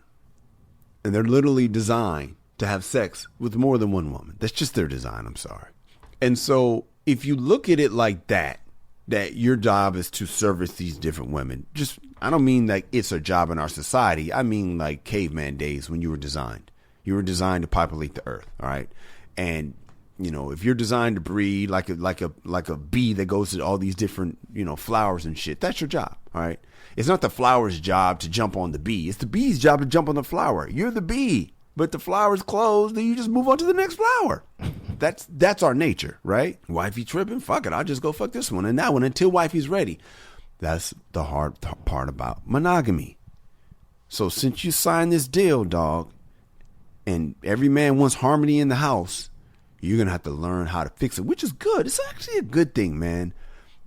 And they're literally designed to have sex with more than one woman. That's just their design. I'm sorry. And so if you look at it like that your job is to service these different women, I don't mean like it's a job in our society. I mean like caveman days when you were designed. You were designed to populate the earth. All right. And, you know, if you're designed to breed like a bee that goes to all these different, you know, flowers and shit, that's your job. All right. It's not the flower's job to jump on the bee. It's the bee's job to jump on the flower. You're the bee, but the flower's closed, then you just move on to the next flower. That's our nature, right? Wifey tripping, fuck it, I'll just go fuck this one and that one until wifey's ready. That's the hard part about monogamy. So since you signed this deal, dog, and every man wants harmony in the house, you're going to have to learn how to fix it, which is good. It's actually a good thing, man.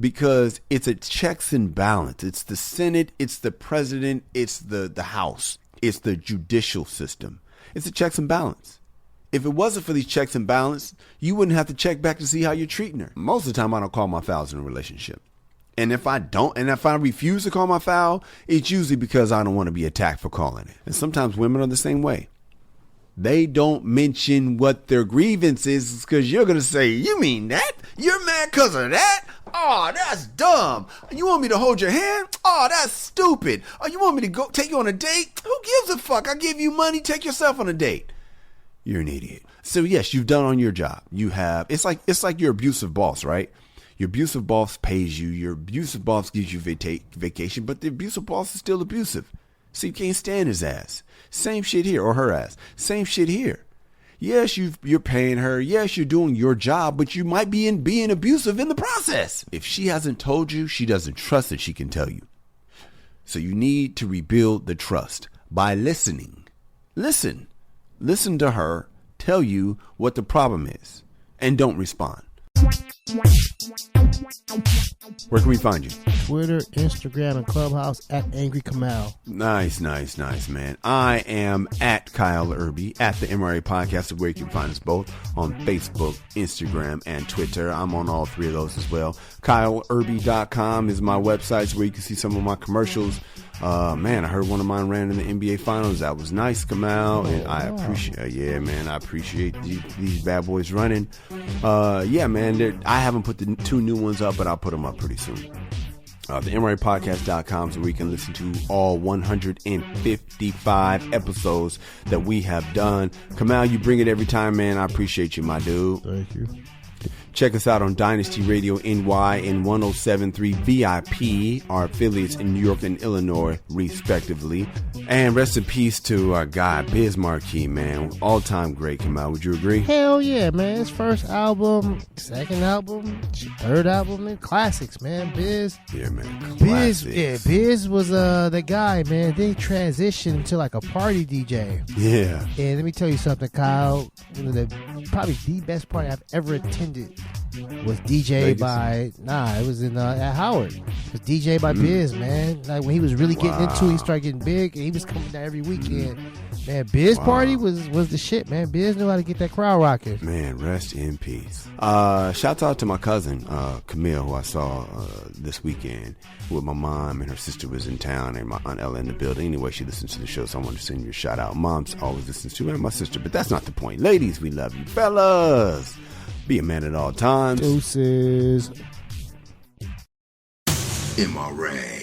Because it's a checks and balance. It's the Senate, it's the president, it's the House, it's the judicial system. It's a checks and balance. If it wasn't for these checks and balance, you wouldn't have to check back to see how you're treating her. Most of the time, I don't call my fouls in a relationship. And if I refuse to call my foul, it's usually because I don't want to be attacked for calling it. And sometimes women are the same way. They don't mention what their grievance is because you're going to say, you mean that? You're mad because of that? Oh, that's dumb. You want me to hold your hand? Oh, that's stupid. Oh, you want me to go take you on a date? Who gives a fuck? I give you money. Take yourself on a date. You're an idiot. So yes, you've done on your job. You have. It's like your abusive boss, right? Your abusive boss pays you. Your abusive boss gives you vacation, but the abusive boss is still abusive. So you can't stand his ass. Same shit here, or her ass. Same shit here. Yes, you're paying her. Yes, you're doing your job, but you might be being abusive in the process. If she hasn't told you, she doesn't trust that she can tell you. So you need to rebuild the trust by listening. Listen to her tell you what the problem is and don't respond. Where can we find you? Twitter, Instagram, and Clubhouse at Angry Kamal. Nice, man. I am at Kyle Erby, at the MRA Podcast, where you can find us both on Facebook, Instagram, and Twitter. I'm on all three of those as well. KyleErby.com is my website where you can see some of my commercials. Man, I heard one of mine ran in the NBA Finals. That was nice, Kamal. And I appreciate these bad boys running. Yeah, man, I haven't put the 2 new ones up, but I'll put them up pretty soon. The MRApodcast.com is where we can listen to all 155 episodes that we have done. Kamal, you bring it every time, man. I appreciate you, my dude. Thank you. Check us out on Dynasty Radio NY and 107.3 VIP, our affiliates in New York and Illinois, respectively. And rest in peace to our guy, Biz Markie, man. All-time great, Camille. Would you agree? Hell yeah, man. His first album, second album, third album, and classics, man. Biz. Yeah, man. Biz was the guy, man. Then he transitioned to like a party DJ. Yeah. And let me tell you something, Kyle. Probably the best party I've ever attended was DJ by it was in at Howard. It was DJ by Biz, man. Like when he was really getting into it, he started getting big, and he was coming down every weekend. Man, Biz party was the shit, man. Biz knew how to get that crowd rocking. Man, rest in peace. Shout out to my cousin Camille, who I saw this weekend with my mom, and her sister was in town, and my Aunt Ella in the building. Anyway, she listens to the show, so I want to send you a shout out. Mom's always listens to me, and my sister, but that's not the point. Ladies, we love you. Fellas, be a man at all times. Deuces. MRA.